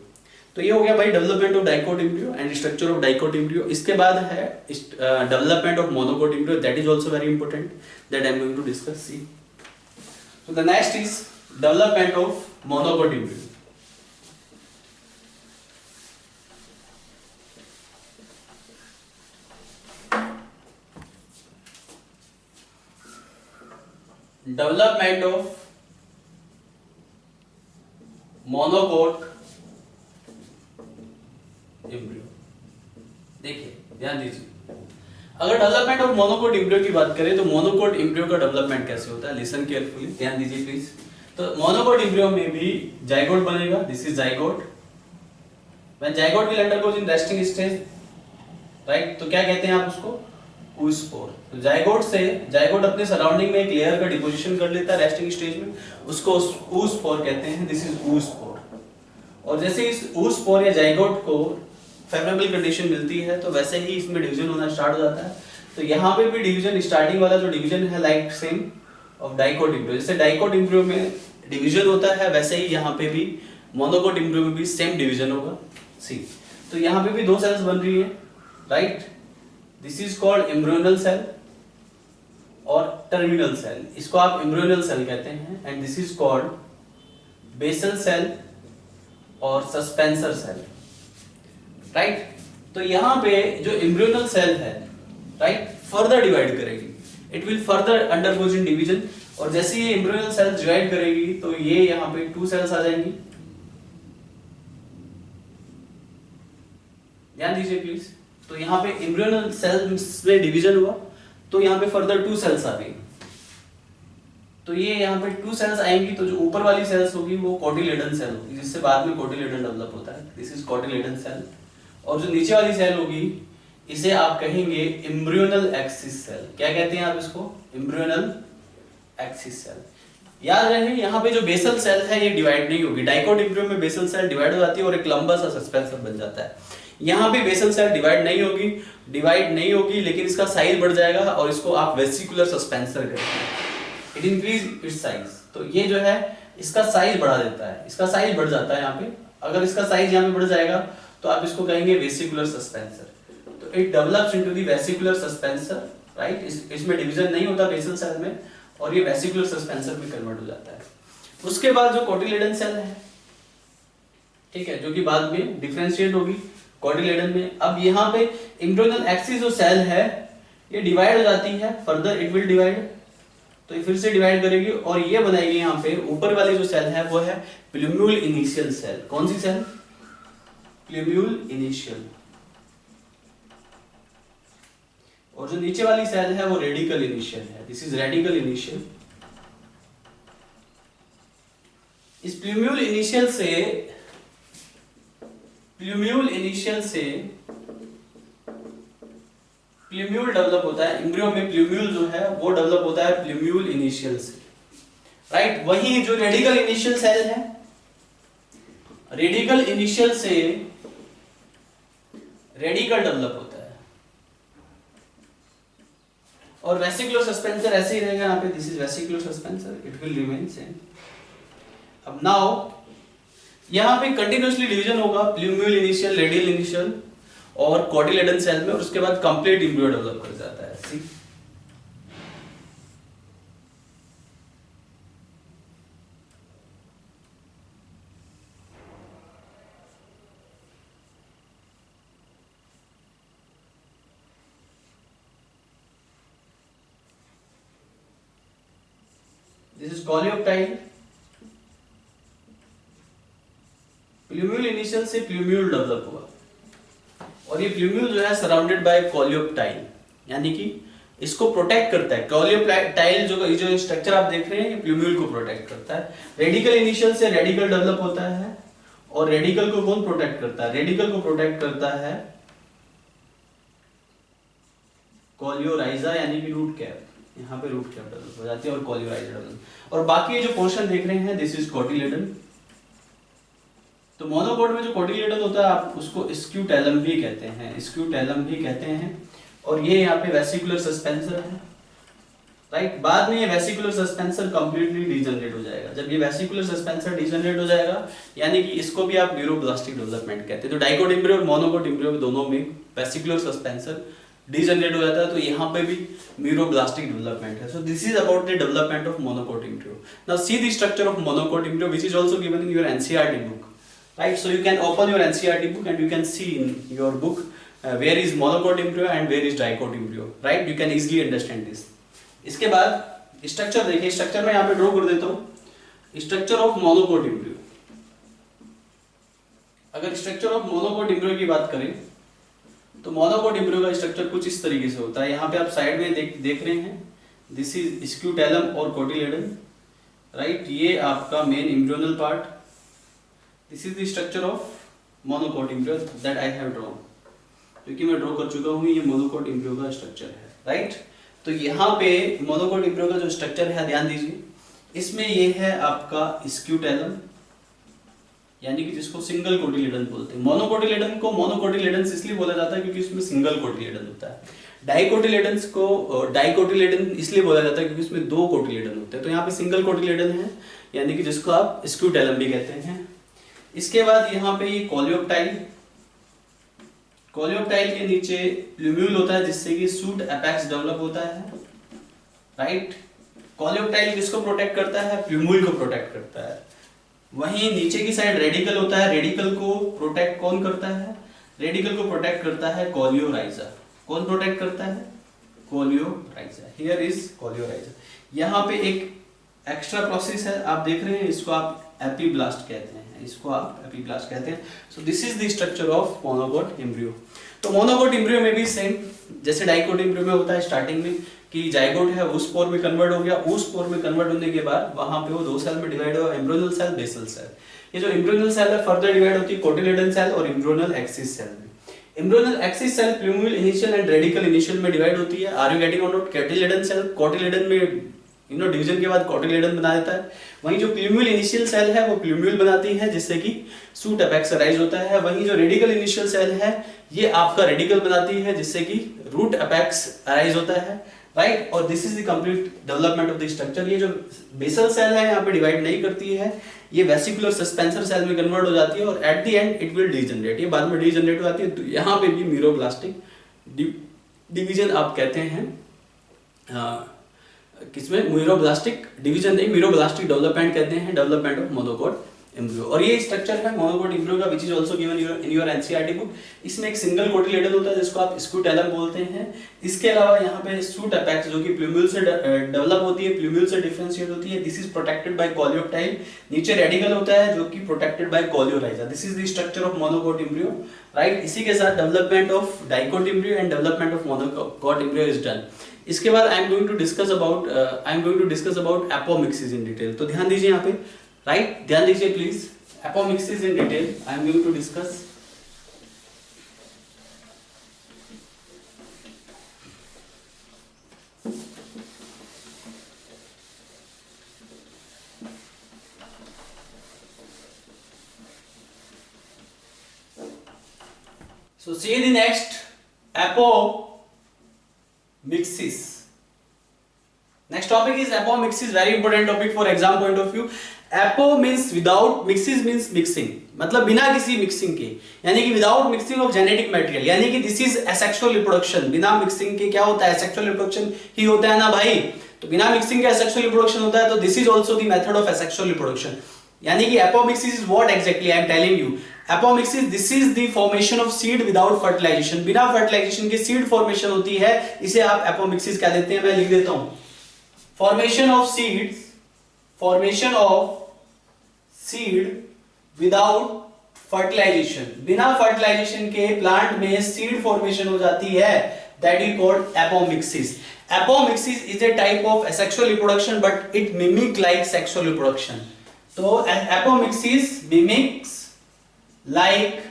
तो ये हो गया भाई development of dicot embryo and structure of dicot embryo. इसके बाद है development of monocot embryo, that is also very important, that I am going to discuss. See, so the next is development of monocot embryo. Development of monocot embryo, देखिए ध्यान दीजिए। अगर डेवलपमेंट ऑफ मोनोकोट एम्ब्रियो की बात करें तो मोनोकोट एम्ब्रियो का डेवलपमेंट कैसे होता है, लिसन केयरफुली, ध्यान दीजिए प्लीज। तो मोनोकोट एम्ब्रियो में भी जाइगोट बनेगा, this is zygote. When zygote will undergo in resting stage, right, तो क्या कहते हैं आप उसको, oospore। तो जाइगोट से, जाइगोट अपने सराउंडिंग में एक लेयर का डिपोजिशन कर लेता है रेस्टिंग स्टेज में, उसको oospore कहते हैं, दिस इज oospore। और जैसे इस oospore या जाइगोट को फेवरेबल कंडीशन मिलती है तो वैसे ही इसमें डिवीजन होना स्टार्ट हो जाता है। तो यहाँ पे भी डिवीजन, स्टार्टिंग वाला जो डिवीजन है like same of dicot embryo, जैसे डाइकोट एम्ब्रियो में डिवीजन होता है वैसे ही यहाँ पे भी मोनोकोट एम्ब्रियो में भी सेम डिवीजन होगा। सी, तो यहाँ पे भी दो सेल्स बन रही है, right. This is called embryonal cell और टर्मिनल सेल, इसको आप एम्ब्रियोनल सेल कहते हैं। And this is called basal cell और सस्पेंसर सेल, राइट। तो यहाँ पे जो एम्ब्रियोनल सेल है, राइट, फर्दर डिवाइड करेगी, it will further undergoes in division. और जैसे ये एम्ब्रियोनल सेल डिवाइड करेगी तो ये यहाँ पे टू सेल्स आ जाएंगी, ध्यान दीजिए प्लीज। तो यहाँ पे एम्ब्रियोनल सेल्स में डिवीजन हुआ तो यहाँ पे फर्दर टू सेल्स आ गई। तो ये यहाँ पे टू सेल्स आएंगी, तो जो ऊपर वाली सेल्स होगी वो कोटिलेडन सेल होगी, जिससे बाद में कोटिलेडन डेवलप होता है, दिस इज कोटिलेडन सेल। और जो नीचे वाली सेल होगी इसे आप कहेंगे एम्ब्रियोनल एक्सिस सेल। क्या कहते हैं आप इसको, एम्ब्रियोनल एक्सिस सेल। याद रहे यहाँ पे जो बेसल सेल है ये डिवाइड नहीं होगी, डाइकोट एम्ब्रियो में बेसल सेल डिवाइड हो जाती है और एक लंबा सा सस्पेंसर बन जाता है। यहाँ पे बेसल सेल डिवाइड नहीं होगी, लेकिन इसका साइज बढ़ जाएगा और इसको आप वेसिकुलर सस्पेंसर कहते हैं, इट इंक्रीज इट्स साइज। तो ये जो है इसका साइज बढ़ा देता है, इसका साइज बढ़ जाता है यहाँ पे। अगर इसका साइज यहाँ पे बढ़ जाएगा तो आप इसको कहेंगे वेसिकुलर सस्पेंसर। तो it develops into the vesicular suspensor, right. इसमें डिवीजन नहीं होता बेसल सेल में और ये वेसिकुलर सस्पेंसर में कन्वर्ट हो जाता है। उसके बाद जो कोटिलेडन सेल है, ठीक है, जो कि बाद में डिफरेंशिएट होगी कोटिलेडन में। अब यहाँ पे एम्ब्रियोनल एक्सिस जो सेल है ये डिवाइड हो जाती है, फर्दर इट विल डिवाइड, तो ये फिर से डिवाइड करेगी और ये बनाएगी यहाँ पे ऊपर वाली जो सेल है वो है प्लूम्यूल इनिशियल सेल। कौन सी सेल, प्लूम्यूल इनिशियल। और जो नीचे वाली सेल है वो रेडिकल इनिशियल है, दिस इज रेडिकल इनिशियल। इस प्लूम्यूल इनिशियल से प्लूम्यूल डेवलप होता है, एम्ब्रियो में प्लूम्यूल जो है वो डेवलप होता है प्लूम्यूल इनिशियल से, राइट। वहीं जो रेडिकल इनिशियल सेल है, रेडिकल इनिशियल से रेडिकल डेवलप होता है, और वेसिकुलर सस्पेंसर ऐसे ही रहेगा यहाँ पे, this is vesicular suspensor, it will remain same. अब नाउ यहाँ पे कंटिन्यूअसली डिवीजन होगा प्लूम्यूल इनिशियल, रेडियल इनिशियल और कोटिलेडन सेल में, और उसके बाद कंप्लीट एम्ब्रियो डेवलप कर जाता है। सी this is coleoptile. Plumule initial से प्लूम्यूल डेवलप हुआ, और ये प्लूम्यूल जो है सराउंडेड बाय कोलियोप्टाइल, यानी कि इसको प्रोटेक्ट करता है। कोलियोप्टाइल जो स्ट्रक्चर आप देख रहे हैं, ये प्लूम्यूल को प्रोटेक्ट करता है। रेडिकल इनिशियल से रेडिकल डेवलप होता है, और रेडिकल को कौन प्रोटेक्ट करता है? रेडिकल को प्रोटेक्ट करता है कोलियोराइजा, यानी कि रूट कैप। यहाँ पे रूट कैप डेवलप हो जाती है और कोलियोराइजा डेवलप। और बाकी जो पोर्शन देख रहे हैं, दिस इज कोटिलेडन। तो मोनोकोट में जो कोटिलेडन होता है, आप उसको स्क्यूटेलम भी कहते हैं, स्क्यूटेलम भी कहते हैं। और ये यहाँ पे वेसिकुलर सस्पेंसर है, राइट। बाद में ये वेसिकुलर सस्पेंसर कंप्लीटली डीजनरेट हो जाएगा। जब ये वेसिकुलर सस्पेंसर डीजनरेट हो जाएगा, यानी कि इसको भी आप न्यूरोब्लास्टिक डेवलपमेंट कहते हैं। तो डाइकोट एम्ब्रियो और मोनोकोट एम्ब्रियो दोनों में वेसिकुलर सस्पेंसर डीजनरेट हो जाता है, तो यहाँ पे भी न्यूरोब्लास्टिक डेवलपमेंट है। सो this is about the development of monocot embryo. Now see the structure of monocot embryo which is also given in your NCERT book, right? So you can open your NCERT book and you can see in your book where is monocot embryo and where is dicot embryo, right? You can easily understand this. इसके बाद स्ट्रक्चर देखिए, स्ट्रक्चर में यहाँ पे ड्रॉ कर देता हूँ। Structure of monocot embryo. अगर स्ट्रक्चर ऑफ मोनोकोट एम्ब्रियो की बात करें, तो मोनोकोट एम्ब्रियो का स्ट्रक्चर कुछ इस तरीके से होता है। यहाँ पे आप साइड में देख रहे हैं, दिस इज स्क्यूटेलम और कोटिलेडन, राइट। ये आपका main embryonal part. This is the structure of monocot embryo that I have drawn, क्योंकि मैं ड्रॉ कर चुका हूँ। ये मोनोकोट एम्ब्रियो का स्ट्रक्चर है, राइट। तो यहाँ पे मोनोकोट एम्ब्रियो का जो स्ट्रक्चर है, ध्यान दीजिए, इसमें ये है आपका स्क्यूटेलम, यानी कि जिसको सिंगल कोटिलेडन बोलते हैं। मोनोकोटिलेडन को मोनोकोटिलेडन इसलिए बोला जाता है क्योंकि इसमें सिंगल कोटिलेडन होता है। डाइकोटिलेडन्स को डाइकोटिलेडन इसलिए बोला जाता है क्योंकि इसमें दो कोटिलेडन होते हैं। तो यहाँ पे सिंगल कोटिलेडन है, यानी कि जिसको आप स्क्यूटेलम भी कहते हैं। इसके बाद यहाँ पे ये कोलियोप्टाइल, कोलियोप्टाइल के नीचे प्लूम्यूल होता है, जिससे कि सूट एपेक्स डेवलप होता है, राइट। कोलियोप्टाइल किसको प्रोटेक्ट करता है? प्लूम्यूल को प्रोटेक्ट करता है। वहीं नीचे की साइड रेडिकल होता है, रेडिकल को प्रोटेक्ट कौन करता है? रेडिकल को प्रोटेक्ट करता है कोलियोराइजा। कौन प्रोटेक्ट करता है? कोलियोराइजा। Here is coleorhiza. यहाँ पे एक एक्स्ट्रा प्रोसेस है, आप देख रहे हैं, इसको आप एपीब्लास्ट कहते हैं, इसको आप एपीब्लास्ट कहते हैं। सो this is the structure of monocot embryo. तो मोनोकोट एम्ब्रियो में भी सेम जैसे डाइकोट एम्ब्रियो में होता है स्टार्टिंग में कि जाइगोट है वो स्पोर में कन्वर्ट हो गया, उस स्पोर में कन्वर्ट होने के बाद वहां पे वो दो सेल में डिवाइड हुआ, एम्ब्रियोनल सेल, बेसल सेल। ये जो एम्ब्रियोनल सेल है फर्दर डिवाइड होती है कोटिलेडन सेल और एम्ब्रियोनल एक्सिस सेल में। Embryonal axis cell plumule initial and radicle initial में डिवाइड होती है। आर यू गेटिंग और नॉट? कोटिलेडन सेल कोटिलेडन में डिवीजन के बाद कोटिलेडन बना देता है। वहीं जो प्लूम्यूल इनिशियल सेल है वो प्लूम्यूल बनाती है, जिससे कि सूट एपेक्स अराइज होता है। वहीं जो रेडिकल इनिशियल सेल है ये आपका रेडिकल बनाती है, जिससे कि रूट एपेक्स अराइज होता है, राइट। और this is the complete development of the structure. ये जो बेसल सेल है यहाँ पे डिवाइड नहीं करती है, ये वेसिकुलर सस्पेंसर सेल में कन्वर्ट हो जाती है और eight the and it will degenerate. ये बाद में डीजनरेट हो जाती है। तो यहाँ पे भी न्यूरोब्लास्टिक डिवीजन आप कहते हैं, किसमें? न्यूरोब्लास्टिक डिवीजन नहीं, न्यूरोब्लास्टिक डेवलपमेंट कहते हैं, डेवलपमेंट ऑफ मोनोकोट एम्ब्रियो। और ये स्ट्रक्चर है मोनोकोट एम्ब्रियो का, which is also given in your NCERT book. इसमें एक सिंगल कोटिलेडन होता है जिसको आप स्क्यूटेलम बोलते हैं। इसके अलावा यहाँ पे सूट एपेक्स जो कि प्लूम्यूल से डेवलप होती है, प्लूम्यूल से डिफरेंशिएट होती है। This is protected by coleoptile. नीचे रेडिकल होता है जो कि protected by coleorhiza. This is the structure of monocot embryo, right. इसी के साथ development of dicot embryo and development of monocot embryo is done. इसके बाद I am going to discuss about apomixis in detail. तो ध्यान दीजिए यहाँ पे राइट, ध्यान दीजिए please. Apomixis in detail I am going to discuss. So see the next, apomixis. Next topic is apomixis, very important topic for exam point of view. Apo means without, mixis means mixing, मतलब बिना किसी मिक्सिंग के, यानी कि without mixing of genetic material, यानी कि दिस इज एसेक्सुअल रिप्रोडक्शन। बिना मिक्सिंग के क्या होता है, एसेक्सुअल रिप्रोडक्शन ही होता है ना भाई। तो बिना मिक्सिंग के एसेक्सुअल रिप्रोडक्शन होता है, तो this is also the method of asexual reproduction. यानी कि apomixis is what exactly I am telling you. Apomixis this is the formation of seed without fertilization, बिना फर्टिलाइजेशन के सीड फॉर्मेशन होती है, इसे आप एपोमिक्सिस कह देते हैं। मैं लिख देता हूं, formation of seeds, formation of seed without fertilization, बिना फर्टिलाइजेशन के प्लांट में सीड फॉर्मेशन हो जाती है, that is called apomixis. Apomixis is a type of asexual reproduction but it mimic like sexual reproduction. तो apomixis mimics like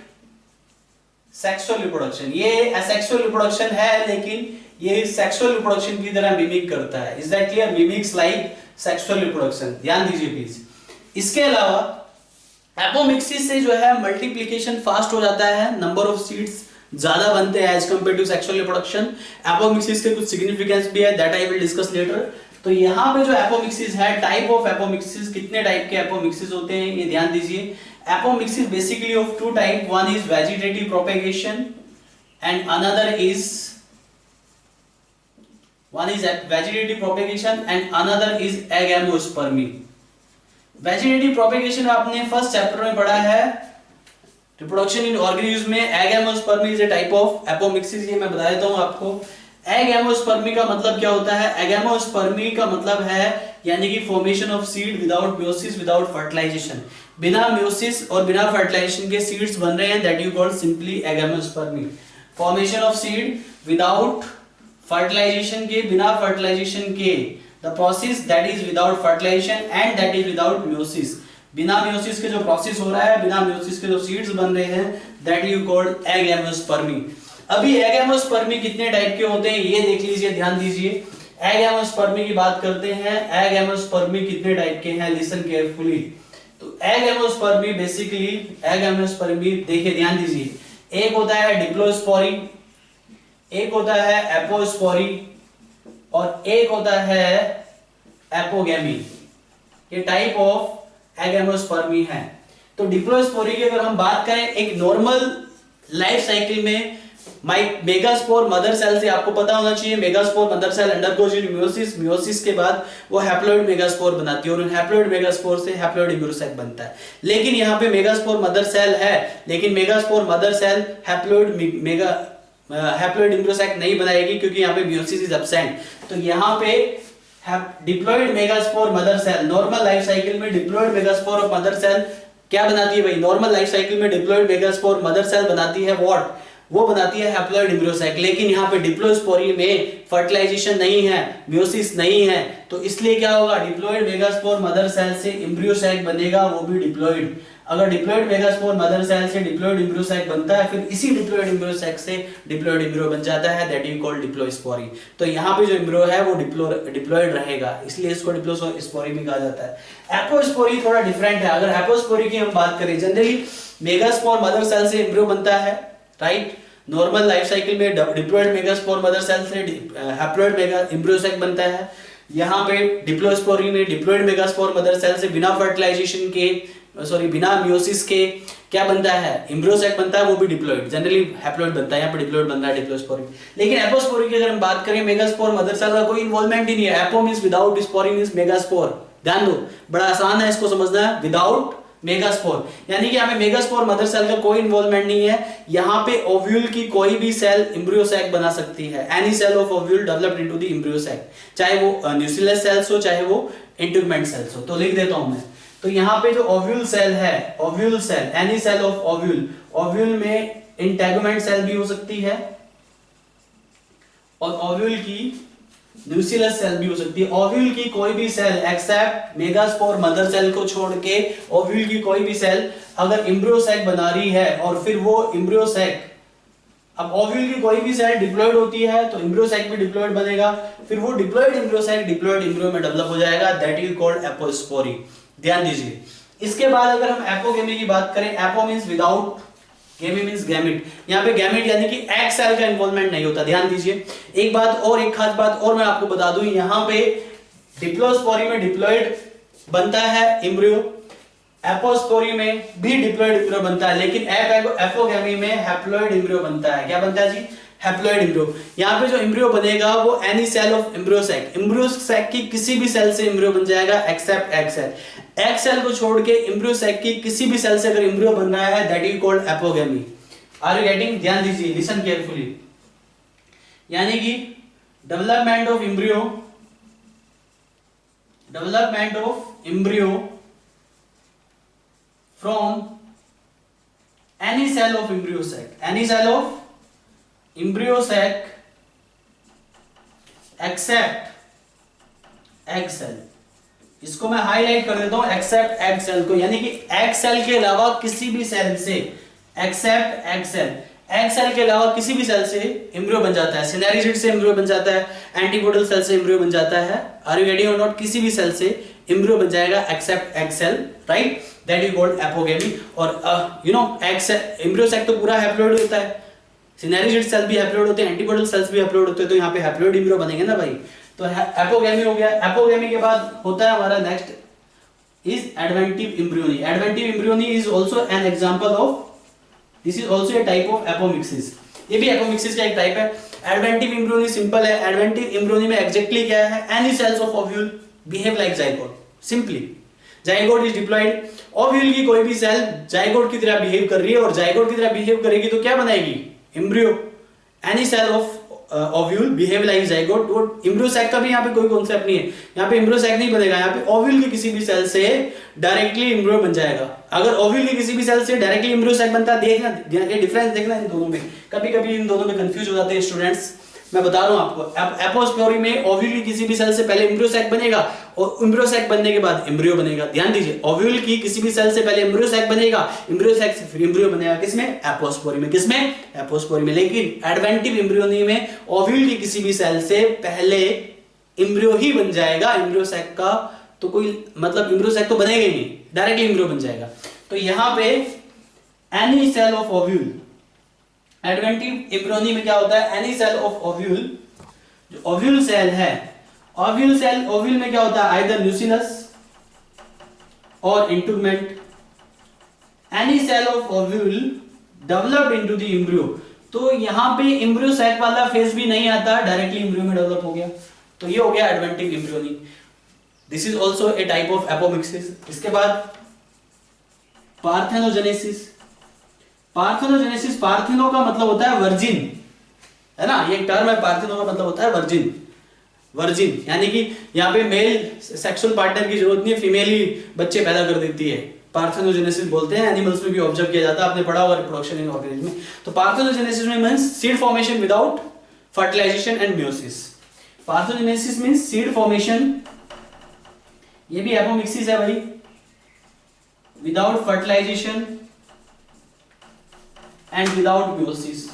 sexual reproduction, ये एसेक्सुअल रिप्रोडक्शन है लेकिन ये सेक्सुअल रिप्रोडक्शन की तरह मिमिक करता है। Is that clear? Mimics like sexual reproduction, ध्यान दीजिए प्लीज। इसके अलावा एपोमिक्सिस से जो है मल्टीप्लिकेशन फास्ट हो जाता है, नंबर ऑफ सीड्स ज्यादा बनते हैं as compare to sexual reproduction. Apomixis के कुछ सिग्निफिकेंस भी है, that I will discuss later. तो यहाँ पे जो एपोमिक्सिस है, टाइप ऑफ एपोमिक्सिस, कितने टाइप के एपोमिक्सिस होते हैं ये ध्यान दीजिए। Apomixis basically of two type, one is vegetative propagation and another is vegetative propagation and another is agamospermy. Vegetative propagation आपने फर्स्ट चैप्टर में पढ़ा है, रिप्रोडक्शन इन ऑर्गेनिज्म में। Agamospermy is a type of apomixis, ये मैं बता देता हूं आपको। एगैमोस्पर्मी का मतलब क्या होता है? एगैमोस्पर्मी का मतलब है यानी कि formation of seed without meiosis, without fertilization, बिना म्योसिस और बिना फर्टिलाइजेशन के सीड्स बन रहे हैं, that you called simply agamospermy. Formation of seed without fertilization के, बिना फर्टिलाइजेशन के, the process that is without fertilization and that is without meiosis, बिना म्योसिस के जो प्रोसेस हो रहा है, बिना म्योसिस के जो सीड्स बन रहे हैं, दैट यू कॉल्ड एगैमोस्पर्मी। अभी एगैमोस्पर्मी कितने टाइप के होते हैं ये देख लीजिए, ध्यान दीजिए। एगैमोस्पर्मी की बात करते हैं, एगैमोस्पर्मी कितने टाइप के हैं, लिसन केयरफुली। तो एगैमोस्पर्मी बेसिकली, एगैमोस्पर्मी देखिए ध्यान दीजिए, एक होता है डिप्लोस्पोरी, एक होता है एपोस्पोरी और एक होता है एपोगैमी। ये टाइप ऑफ एगैमोस्पर्मी है। तो डिप्लोस्पोरी की अगर हम बात करें, एक नॉर्मल लाइफ साइकिल में मेगास्पोर मदर सेल से, आपको पता होना चाहिए, megaspore mother cell undergoes meiosis, meiosis के बाद वो हैप्लॉइड मेगास्पोर बनाती है और उन हैप्लॉइड मेगास्पोर से हैप्लॉइड एम्ब्रियोसाइक बनता है। लेकिन यहाँ पे मेगास्पोर मदर सेल है, लेकिन मेगास्पोर मदर सेल हैप्लॉइड एम्ब्रियोसाइक नहीं बनाएगी क्योंकि यहाँ पे म्योसिस इज एब्सेंट। तो यहाँ पे diploid megaspore mother cell, normal life cycle में diploid megaspore of mother cell क्या बनाती है भाई? नॉर्मल लाइफ साइकिल में डिप्लॉइड मेगास्पोर मदर सेल बनाती है व्हाट? वो बनाती है हैप्लॉइड एम्ब्रियोसाइक। लेकिन यहाँ पे डिप्लोस्पोरी में फर्टिलाइजेशन नहीं है, म्योसिस नहीं है, तो इसलिए क्या होगा? डिप्लॉइड मेगास्पोर मदर सेल से एम्ब्रियोसाइक बनेगा, वो भी डिप्लॉइड। अगर डिप्लॉइड मेगास्पोर मदर सेल से डिप्लॉइड एम्ब्रियोसाइक बनता है, फिर इसी डिप्लॉइड एम्ब्रियोसाइक से डिप्लॉइड एम्ब्रियो बन जाता है, दैट इज कॉल्ड डिप्लोस्पोरी। तो यहाँ पे जो एम्ब्रियो है वो डिप्लॉइड रहेगा, इसलिए इसको डिप्लोस्पोरी भी कहा जाता है। एपोस्पोरी थोड़ा डिफरेंट है। अगर एपोस्पोरी की हम बात करें, जनरली मेगास्पोर मदर सेल से एम्ब्रियो बनता है, राइट? नॉर्मल लाइफ साइकिल में डिप्लॉइड मेगास्पोर मदर सेल से हैप्लॉइड एम्ब्रियोसाइक बनता है। यहाँ पे डिप्लोस्पोरी में डिप्लॉइड मेगास्पोर मदर सेल से बिना फर्टिलाइजेशन के, बिना म्योसिस के क्या बनता है? एम्ब्रियोसाइक बनता है, वो भी डिप्लॉइड, जनरली हैप्लॉइड बनता है, यहाँ पे डिप्लॉइड बनता है डिप्लोस्पोरी। लेकिन एपोस्पोरी की अगर हम बात करें, मेगास्पोर मदर सेल का कोई इन्वॉल्वमेंट ही नहीं है। Apo means without, spory means megaspore. ध्यान दो, बड़ा आसान है इसको समझना है, विदाउट मेगास्पोर, यानी कि यहाँ पे मेगास्पोर मदर सेल का कोई इन्वॉल्वमेंट नहीं है। यहाँ पे ओव्यूल की कोई भी सेल एम्ब्रियोसाइक बना सकती है। Any cell of ovule developed into the embryo sac, चाहे वो न्यूक्लियस सेल्स हो, चाहे वो इंटीग्यूमेंट सेल्स हो। तो लिख देता हूं मैं। तो यहाँ पे जो ओव्यूल सेल है, ovule cell, any cell of ovule, ovule में इंटीग्यूमेंट सेल भी हो सकती है और ओव्यूल की न्यूक्लियस सेल भी हो सकती है। ओव्यूल की कोई भी cell except megaspore mother cell को छोड़ के ओव्यूल की कोई भी सेल अगर एम्ब्रियो सैक बना रही है और फिर वो एम्ब्रियो सैक, अब ओव्यूल की कोई भी सेल डिप्लॉयड होती है तो एम्ब्रियो सैक भी डिप्लॉयड बनेगा, फिर वो diploid embryo sac diploid embryo में डेवलप हो जाएगा, दैट इज कॉल्ड एपोस्पोरी। ध्यान दीजिए। इसके बाद अगर हम एपोगेमी की बात करें, एपो मींस विदाउट, गेमी मींस गैमेट। यहाँ पे गैमेट यानी कि एग सेल का इन्वॉल्वमेंट नहीं होता। ध्यान दीजिए। एक बात और, एक खास बात और मैं आपको बता दूं, यहाँ पे डिप्लोस्पोरी में डिप्लॉयड बनता है एम्ब्रियो, एपोस्पोरी में भी डिप्लॉयड एम्ब्रियो बनता है, लेकिन एपोगेमी में हैप्लॉयड एम्ब्रियो बनता है। क्या बनता है जी? Haploid embryo. यहाँ पे जो एम्ब्रियो बनेगा वो any cell of embryo sac, embryo sac की किसी भी सेल से एम्ब्रियो बन जाएगा except egg cell. Egg cell को छोड़ के एम्ब्रियो सैक की किसी भी सेल से अगर एम्ब्रियो बन रहा है that is called apogamy. Are you getting? ध्यान दीजिए, लिसन केयरफुली। यानी कि development of embryo, development of embryo from any cell of embryo sac, any cell of embryo sac except egg cell. इसको मैं हाईलाइट कर देता हूं, एक्सेप्ट एग सेल को, यानी कि एग सेल के अलावा किसी भी सेल से, except egg cell, egg cell के अलावा किसी भी सेल से एम्ब्रियो बन जाता है। सिनेरिजिड से एम्ब्रियो बन जाता है, एंटीपोडल सेल से एम्ब्रियो बन जाता है। आर यू गेटिंग और नॉट? किसी भी सेल से एम्ब्रियो बन जाएगा except egg cell, right? That is called apogamy. और you know egg cell, embryo sac तो पूरा हैप्लॉइड होता है, सिनेरिजिड सेल भी हैप्लॉइड होते हैं, एंटीपोडल सेल्स भी हैप्लॉइड होते हैं, तो यहाँ पे हैप्लॉइड एम्ब्रियो बनेंगे ना भाई। तो एपोगेमी हो गया। एपोगेमी के बाद होता है हमारा next is adventive embryony. Adventive embryony is also an example of, this is also a type of apomixis. ये भी एपोमिक्सिस का एक टाइप है। एडवेंटिव एम्ब्रियोनी सिंपल है। एडवेंटिव एम्ब्रियोनी में एग्जैक्टली क्या है? Any cells of ovule behave like zygote, simply. Zygote is diploid, ovule की कोई भी सेल जाइगोट की तरह बिहेव कर रही है और जाइगोट की तरह बिहेव करेगी तो क्या बनाएगी? Embryo. Any cell of ovule behave like zygote. वो एम्ब्रियो सैक का भी यहाँ पे कोई कॉन्सेप्ट नहीं है, यहाँ पे एम्ब्रियो सैक नहीं बनेगा, यहाँ पे ओव्यूल की किसी भी सेल से डायरेक्टली एम्ब्रियो बन जाएगा। अगर ओव्यूल की किसी भी सेल से डायरेक्टली एम्ब्रियो सैक बनता है, देखना ये डिफरेंस देखना इन दोनों में। कभी कभी इन दोनों में कंफ्यूज हो जाते हैं स्टूडेंट्स, मैं बता रहा हूं आपको। एपोस्पोरी में ओव्यूल की किसी भी सेल से पहले एम्ब्रियो सैक बनेगा और एम्ब्रियो सैक बनने के बाद एम्ब्रियो बनेगा। ध्यान दीजिए, ओव्यूल की किसी भी सेल से पहले एम्ब्रियो सैक बनेगा, एम्ब्रियो सैक से फिर एम्ब्रियो बनेगा। किसमें? एपोस्पोरी में। किसमें? एपोस्पोरी में। लेकिन एडवेंटिव एम्ब्रियोनी में ओव्यूल की किसी भी सेल से पहले एम्ब्रियो ही बन जाएगा, एम्ब्रियो सैक का तो कोई मतलब एम्ब्रियो सैक तो बनेगा ही नहीं, डायरेक्टली एम्ब्रियो बन जाएगा। तो यहां पे any cell of ovule, adventive embryony में क्या होता है? एनी सेल ऑफ ओव्यूल, जो ओव्यूल सेल है, ओव्यूल सेल, ओव्यूल में क्या होता है? आइदर न्यूक्लियस और integument. Any cell of ovule developed into the embryo. तो यहां पे एम्ब्रियो सैक वाला फेज भी नहीं आता, डायरेक्टली एम्ब्रियो में डेवलप हो गया। तो ये हो गया adventive embryony. This is also a type of apomixis. इसके बाद पार्थेनोजेनेसिस। पार्थेनोजेनेसिस, पार्थिनो का मतलब होता है वर्जिन, है ना, ये एक टर्म है। पार्थिनो का मतलब होता है वर्जिन, वर्जिन यानी कि यहाँ पे मेल सेक्सुअल पार्टनर की जरूरत नहीं है, फीमेल ही बच्चे पैदा कर देती है। पार्थेनोजेनेसिस बोलते हैं। एनिमल्स में भी ऑब्जर्व किया जाता है, आपने पढ़ा होगा रिप्रोडक्शन इन ऑर्गेनिज्म में। तो पार्थेनोजेनेसिस में means seed formation without fertilization and meiosis. Parthenogenesis means seed formation, ये भी एपोमिक्सिस है भाई, without fertilization and without meiosis.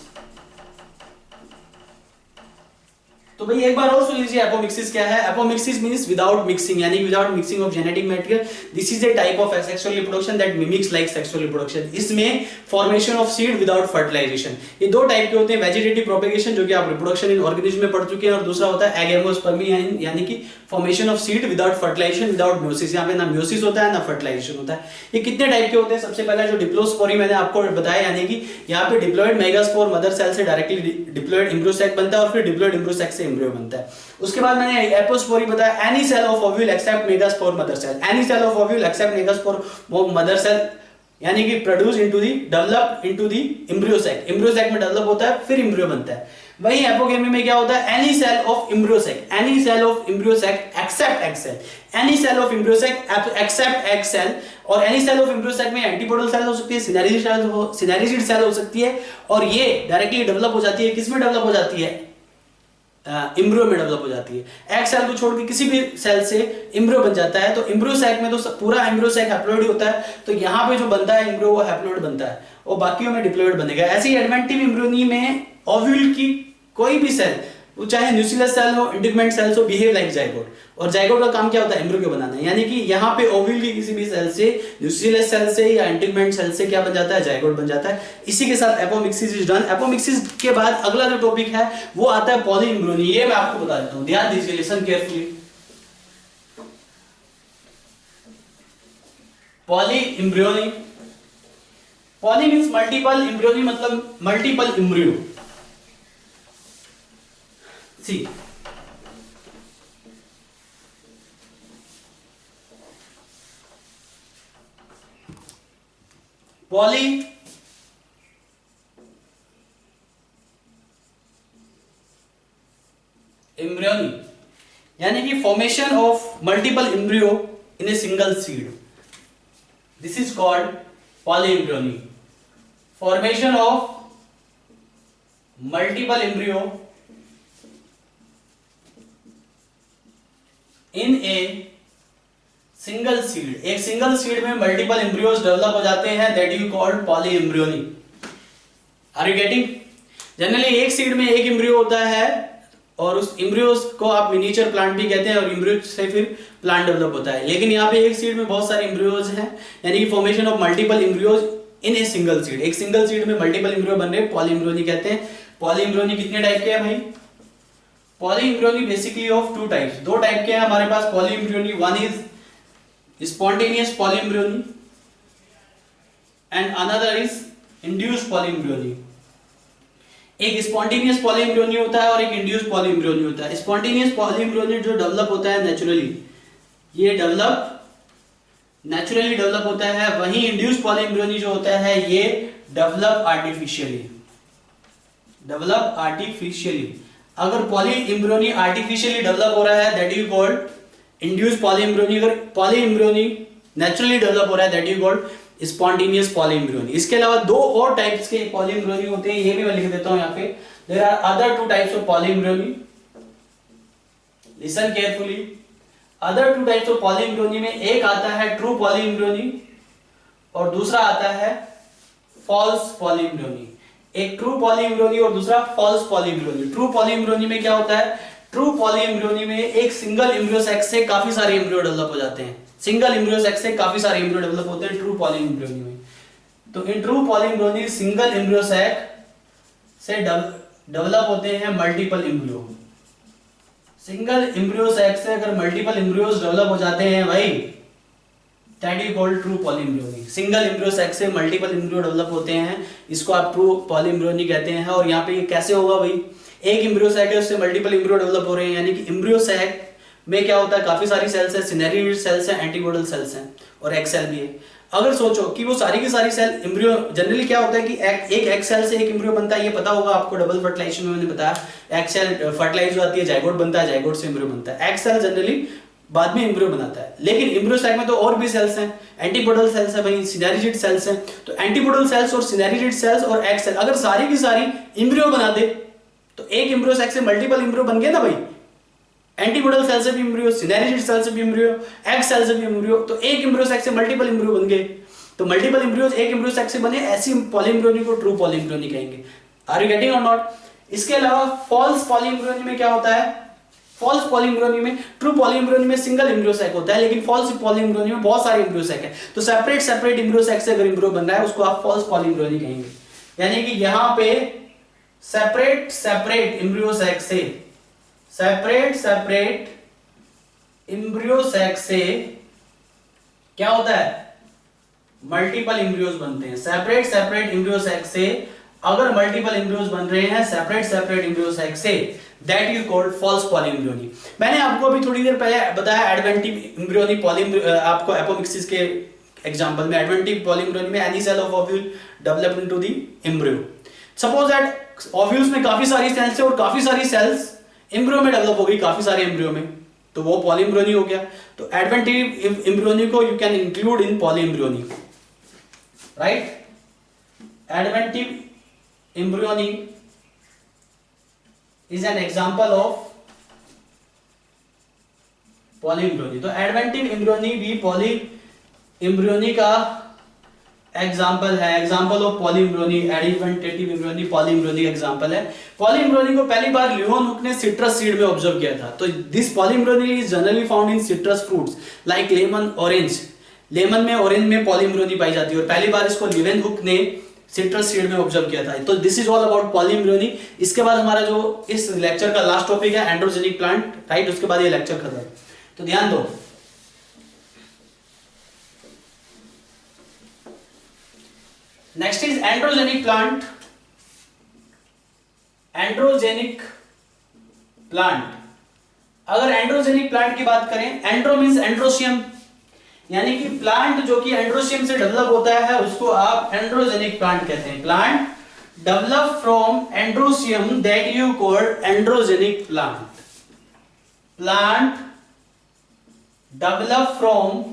तो भाई एक बार और सुन लीजिए एपोमिक्सिस क्या है। एपोमिक्सिस मींस विदाउट मिक्सिंग, यानी without mixing of genetic material. This is a type of sexual reproduction that mimics like sexual reproduction. इसमें formation of seed without fertilization. ये दो टाइप के होते हैं, वेजिटेटिव प्रोपेगेशन जो कि आप रिप्रोडक्शन इन ऑर्गेनिज्म में पढ़ चुके हैं, और दूसरा होता है एगेमोस्पर्मी, यानी कि formation of seed without fertilization without meiosis. यहाँ पे ना म्यूसिस होता है ना फर्टिलाइजेशन होता है। ये कितने टाइप के होते हैं? सबसे पहला जो डिप्लोस्पोरी मैंने आपको बताया, यानी कि यहाँ पे डिप्लॉयड मेगास्पोर मदर सेल से डायरेक्टली डिप्लॉयड एम्ब्रियो सैक बनता है और फिर डिप्लॉयड एम्ब्रियो सैक से एम्ब्रियो बनता है। उसके बाद मैंने एपोस्पोरी बताया, any cell of ovule except megaspore mother cell. Any cell of ovule except megaspore mother cell, यानी कि produce into the develop into the embryo sac. Embryo sac में डेवलप होता है फिर एम्ब्रियो बनता है। वही एपोगेमी में क्या होता है? Any cell of embryo sac, any cell of embryo sac except egg cell, any cell of embryo sac except egg cell. और any cell of embryo sac में एंटीपोडल सेल हो सकती है, सिनेरिजिड सेल हो सकती है, और ये डायरेक्टली डेवलप हो जाती है। किसमें डेवलप हो जाती है? इम्ब्रियो में डेवलप हो जाती है। एग सेल को छोड़ के किसी भी सेल से इम्ब्रियो बन जाता है। तो इम्ब्रियो सैक में तो पूरा इम्ब्रियो सैक हैप्लॉइड होता है, तो यहाँ पे जो बनता है इम्ब्रियो वो हैप्लॉइड बनता है और बाकियों में डिप्लॉइड बनेगा। ऐसे ही एडवेंटिव इम्ब्रियोनी में ओव्यूल की कोई भी सेल, वो चाहे न्यूक्लियस सेल हो, इंटीग्मेंट सेल्स हो, बिहेव लाइक जाइगोट। और जाइगोट का काम क्या होता है? एम्ब्रियो को बनाना है। यानी कि यहाँ पे ओव्यूल की किसी भी सेल से, न्यूक्लियस सेल से या इंटीग्मेंट सेल से क्या बन जाता है? जाइगोट बन जाता है। इसी के साथ एपोमिक्सिस इज डन। एपोमिक्सिस के बाद अगला जो टॉपिक है वो आता है पॉलीइम्ब्रियोनी। ये मैं आपको बता देता हूँ, ध्यान दीजिए, listen carefully. Polyembryony, poly means multiple, embryony मतलब multiple embryo. See poly embryony यानी कि formation of multiple embryo in a single seed, this is called polyembryony. Formation of multiple embryo in a single seed, एक सिंगल सीड में मल्टीपल एम्ब्रियोज डेवलप हो जाते हैं, that you called polyembryony. Are you getting? Generally एक सीड में एक एम्ब्रियो होता है और उस एम्ब्रियोज को आप मिनिएचर प्लांट भी कहते हैं और एम्ब्रियो से फिर प्लांट डेवलप होता है। लेकिन यहाँ पे एक सीड में बहुत सारे एम्ब्रियोज हैं, यानी कि formation of multiple embryos in a single seed, एक सिंगल सीड में मल्टीपल एम्ब्रियो बन रहे हैं, पॉलीएम्ब्रियोनी कहते हैं। पॉलीएम्ब्रियोनी कितने टाइप के हैं भाई? Polyembryony basically of two types, दो टाइप के हैं हमारे पास polyembryony. One is spontaneous polyembryony and another is induced polyembryony. एक स्पॉन्टेनियस पॉलीएम्ब्रियोनी होता है और एक इंड्यूस्ड पॉलीएम्ब्रियोनी होता है। स्पॉन्टेनियस पॉलीएम्ब्रियोनी जो डेवलप होता है नेचुरली, ये नेचुरली डेवलप होता है। वहीं इंड्यूस्ड पॉलीएम्ब्रियोनी जो होता है ये डेवलप आर्टिफिशियली। अगर पॉलीएम्ब्रियोनी आर्टिफिशियली डेवलप हो रहा है that you called induced polyembryony. अगर पॉलीएम्ब्रियोनी नेचुरली डेवलप हो रहा है that you called spontaneous polyembryony. इसके अलावा दो और टाइप्स के पॉलीएम्ब्रियोनी होते हैं, ये भी मैं लिख देता हूं यहाँ पे। There are other two types of polyembryony, listen carefully. Other two types of polyembryony में एक आता है ट्रू पॉलीएम्ब्रियोनी और दूसरा आता है फॉल्स पॉलीएम्ब्रियोनी। एक ट्रू पॉलीएम्ब्रियोनी और दूसरा फॉल्स पॉलीएम्ब्रियोनी। ट्रू पॉलीएम्ब्रियोनी में क्या होता है? ट्रू पॉलीएम्ब्रियोनी में एक सिंगल एम्ब्रियो सैक से काफी सारे एम्ब्रियो डेवलप हो जाते हैं। सिंगल एम्ब्रियो सैक से काफी सारे एम्ब्रियो डेवलप होते हैं ट्रू पॉलीएम्ब्रियोनी में। तो in true polyembryony single embryo sac से डेवलप होते हैं multiple embryo. Single embryo sac से अगर मल्टीपल एम्ब्रियोज डेवलप हो जाते हैं भाई, that is called true polyembryony. Single embryo sac से मल्टीपल एम्ब्रियो डेवलप होते हैं, इसको आप ट्रू पॉलीएम्ब्रियोनी कहते हैं। और यहाँ पे ये कैसे होगा भाई? एक एम्ब्रियो सैक है, उससे मल्टीपल एम्ब्रियो डेवलप हो रहे हैं। यानी कि एम्ब्रियो सैक में क्या होता है? काफी सारी सेल्स है, सिनेरियोइड सेल्स है, एंटीपोडल सेल्स हैं और एग सेल भी है। अगर सोचो कि वो सारी की सारी सेल एम्ब्रियो, जनरली क्या होता है कि एक एग सेल से एक एम्ब्रियो बनता है, ये पता होगा आपको, डबल फर्टिलाइजेशन में मैंने बताया। एग सेल फर्टिलाइज हो जाती है, जाइगोट बनता है, जाइगोट से एम्ब्रियो बनता है। एग सेल जनरली बाद में एम्ब्रियो बनाता है। लेकिन एम्ब्रियो सैक में तो और भी सेल्स हैं, एंटीपोडल सेल्स है भाई, सिनेरियोइड सेल्स हैं। तो एंटीपोडल सेल्स और सिनेरियोइड सेल्स और एग सेल अगर सारी की सारी एम्ब्रियो बना दे तो एक एम्ब्रियो सैक से मल्टीपल एम्ब्रियो बन गए ना भाई। एंटीपोडल सेल से भी एम्ब्रियो, सिनेरियोइड सेल से भी एम्ब्रियो, एग सेल से भी एम्ब्रियो, तो एक एम्ब्रियो सैक से मल्टीपल एम्ब्रियो बन गए। तो मल्टीपल एम्ब्रियोज एक एम्ब्रियो सैक से बने, ऐसी पॉलीएम्ब्रियोनी को ट्रू पॉलीएम्ब्रियोनी कहेंगे। आर यू गेटिंग और नॉट? इसके अलावा फॉल्स पॉलीएम्ब्रियोनी में क्या होता है? फॉल्स पॉलीएम्ब्रियोनी में, ट्रू पॉलीएम्ब्रियोनी में सिंगल एम्ब्रियो सैक होता है, लेकिन फॉल्स पॉलीएम्ब्रियोनी में बहुत सारे एम्ब्रियो सैक है। तो सेपरेट एम्ब्रियो सैक से अगर एम्ब्रियो बन रहा है उसको आप फॉल्स पॉलीएम्ब्रियोनी कहेंगे। यानी कि यहां पे सेपरेट एम्ब्रियो सैक से, सेपरेट एम्ब्रियो सैक से क्या होता है? मल्टीपल एम्ब्रियोज बनते हैं। सेपरेट एम्ब्रियो सैक से अगर मल्टीपल एम्ब्रियोज बन रहे हैं सेपरेट एम्ब्रियो सैक से, that is called false polyembryony. मैंने आपको अभी थोड़ी देर पहले बताया एडवेंटिव एम्ब्रियोनी आपको एपोमिक्सिस के एग्जांपल में, एडवेंटिव पॉलीएम्ब्रियोनी में any cell of ovule develop into the embryo. Suppose that ovules में काफी सारी सेल्स है और काफी सारी सेल्स एम्ब्रियो में डेवलप हो गई, काफी सारे एम्ब्रियो में, तो वो पॉलीएम्ब्रियोनी हो गया। तो एडवेंटिव एम्ब्रियोनी को you can include in polyembryony, right? Adventive embryony is an example of polyembryony. तो एडवेंटिव एम्ब्रियोनी भी पॉलीइम्ब्रियोनी का एग्जांपल है, example of polyembryony. Adventitive embryony polyembryony example है। पॉलीइम्ब्रियोनी को पहली बार लियोन हुक ने सिट्रस सीड में ऑब्जर्व किया था। तो this polyembryony is generally found in citrus fruits like lemon, orange. Lemon में, ऑरेंज में पॉलीइम्ब्रियोनी पाई जाती है और पहली बार इसको लियोन हुक ने सिट्रस सीड में ऑब्जर्व किया था। तो दिस इज ऑल अबाउट पॉलीइम्ब्रियोनी। इसके बाद हमारा जो इस लेक्चर का लास्ट टॉपिक है एंड्रोजेनिक प्लांट, राइट। उसके बाद ये लेक्चर खत्म। तो ध्यान दो, next is androgenic plant. Androgenic plant, अगर एंड्रोजेनिक प्लांट की बात करें, एंड्रो मींस एंड्रोशियम, यानी कि प्लांट जो कि एंड्रोशियम से डेवलप होता है उसको आप एंड्रोजेनिक प्लांट कहते हैं। Plant develop from androecium that you call androgenic plant. Plant develop from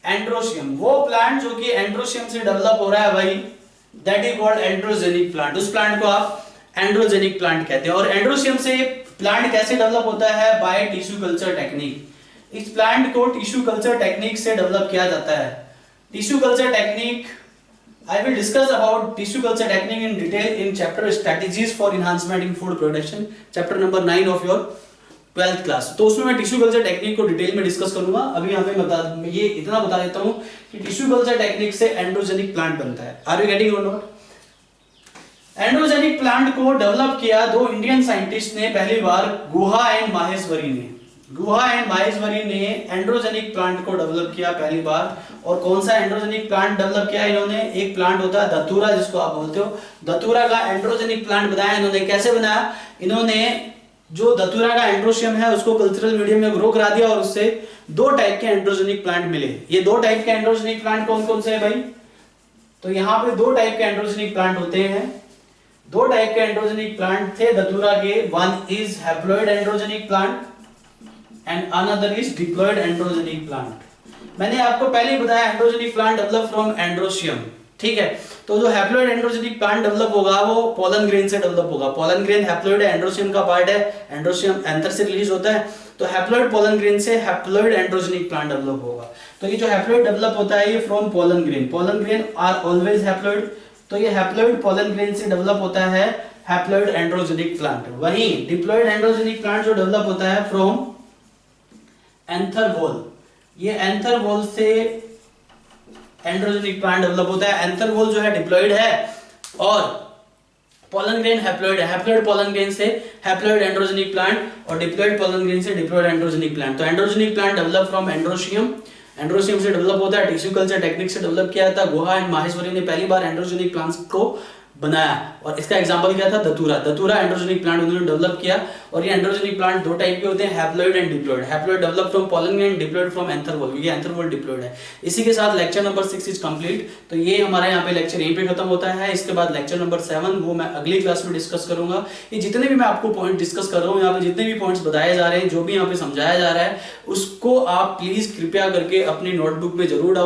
androecium, वो प्लांट जो कि एंड्रोशियम से डेवलप हो रहा है भाई, that is called androgenic plant. उस प्लांट को आप एंड्रोजेनिक प्लांट कहते हैं। और एंड्रोशियम से प्लांट कैसे डेवलप होता है? By tissue culture technique. इस प्लांट को टिश्यू कल्चर टेक्निक से डेवलप किया जाता है। Tissue culture technique, I will discuss about tissue culture technique in detail in chapter strategies for enhancement in food production, chapter number 9 of your 12th class। तो उसमें मैं टिश्यू कल्चर टेक्निक को डिटेल में डिस्कस करूंगा। अभी यहाँ पे ये इतना बता देता हूँ कि टिश्यू कल्चर टेक्निक से एंड्रोजेनिक प्लांट बनता है। आर यू गेटिंग और नॉट? एंड्रोजेनिक प्लांट को डेवलप किया दो इंडियन साइंटिस्ट ने पहली बार, गुहा एंड माहेश्वरी ने। गुहा एंड माहेश्वरी ने एंड्रोजेनिक प्लांट को डेवलप किया पहली बार। और कौन सा एंड्रोजेनिक प्लांट डेवलप किया इन्होंने? एक प्लांट होता है धतूरा, जिसको आप बोलते हो। धतूरा का एंड्रोजेनिक प्लांट बनाया इन्होंने। कैसे बनाया? इन्होंने जो धतूरा का एंड्रोशियम है उसको कल्चरल मीडियम में ग्रो करा दिया और उससे दो टाइप के एंड्रोजेनिक प्लांट मिले। ये दो टाइप के एंड्रोजेनिक प्लांट कौन कौन से हैं भाई? तो यहाँ पे दो टाइप के एंड्रोजेनिक प्लांट होते हैं। दो टाइप के एंड्रोजेनिक प्लांट थे धतूरा के। One is haploid androgenic plant and another is diploid androgenic plant. मैंने आपको पहले ही बताया androgenic plant develop from androecium, ठीक है। तो जो हैप्लॉइड एंड्रोजेनिक प्लांट डेवलप होगा वो पोलन ग्रेन से डेवलप होगा। पोलन ग्रेन हैप्लॉइड है, एंड्रोशियम का पार्ट है, एंड्रोशियम एंथर से रिलीज होता है। तो हैप्लॉइड पोलन ग्रेन से हैप्लॉइड एंड्रोजेनिक प्लांट डेवलप होगा। तो ये जो हैप्लॉइड डेवलप होता है ये from pollen grain. Pollen grain are always haploid. तो ये हैप्लॉइड पोलन ग्रेन से डेवलप होता है हैप्लॉइड एंड्रोजेनिक प्लांट। वहीं डिप्लॉइड एंड्रोजेनिक प्लांट जो डेवलप होता है फ्रॉम एंथर वॉल। ये एंथर वॉल से एंड्रोजेनिक प्लांट डेवलप होता है। एंथर वॉल जो है डिप्लॉइड है और पोलन ग्रेन हैप्लॉइड है। हैप्लॉइड पोलन ग्रेन से हैप्लॉइड एंड्रोजेनिक प्लांट और डिप्लॉइड पोलन ग्रेन से डिप्लॉइड एंड्रोजेनिक प्लांट। तो androgenic plant develop from androecium. Androecium से डेवलप होता है, टिश्यू कल्चर टेक्निक से डेवलप किया था। गुहा एंड माहेश्वरी ने पहली बार एंड्रोजेनिक प्लांट्स को बनाया और इसका एग्जांपल क्या था? धतूरा। धतूरा एंड्रोजेनिक प्लांट उन्होंने डेवलप किया। और ये एंड्रोजेनिक प्लांट दो टाइप के होते हैं, haploid and diploid. Haploid develop from pollen grain, diploid from anther wall. ये एंथर वॉल डिप्लॉइड है। इसी के साथ लेक्चर नंबर 6 इज कंप्लीट। तो ये हमारा यहाँ पे लेक्चर यहीं पे खत्म होता है। इसके बाद लेक्चर नंबर 7 वो मैं अगली क्लास में डिस्कस करूंगा। ये जितने भी मैं आपको पॉइंट डिस्कस कर रहा हूँ, यहाँ पे जितने भी पॉइंट्स बताए जा रहे हैं, जो भी यहाँ पे समझाया जा रहा है, उसको आप प्लीज कृपया करके अपनी नोटबुक में जरूर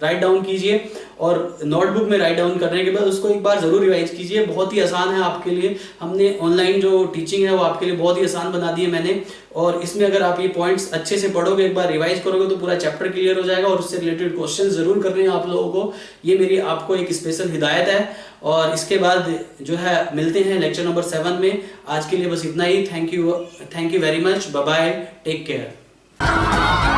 राइट डाउन कीजिए। और नोटबुक में राइट डाउन करने के बाद उसको एक बार जरूर रिवाइज कीजिए। बहुत ही आसान है आपके लिए। हमने ऑनलाइन जो टीचिंग है वो आपके लिए बहुत ही आसान बना दी है मैंने। और इसमें अगर आप ये पॉइंट्स अच्छे से पढ़ोगे, एक बार रिवाइज करोगे तो पूरा चैप्टर क्लियर हो जाएगा। और उससे रिलेटेड क्वेश्चन जरूर करने हैं आप लोगों को। ये मेरी आपको एक स्पेशल हिदायत है। और इसके बाद जो है मिलते हैं लेक्चर नंबर 7 में। आज के लिए बस इतना ही। Thank you very much. Bye bye, take care.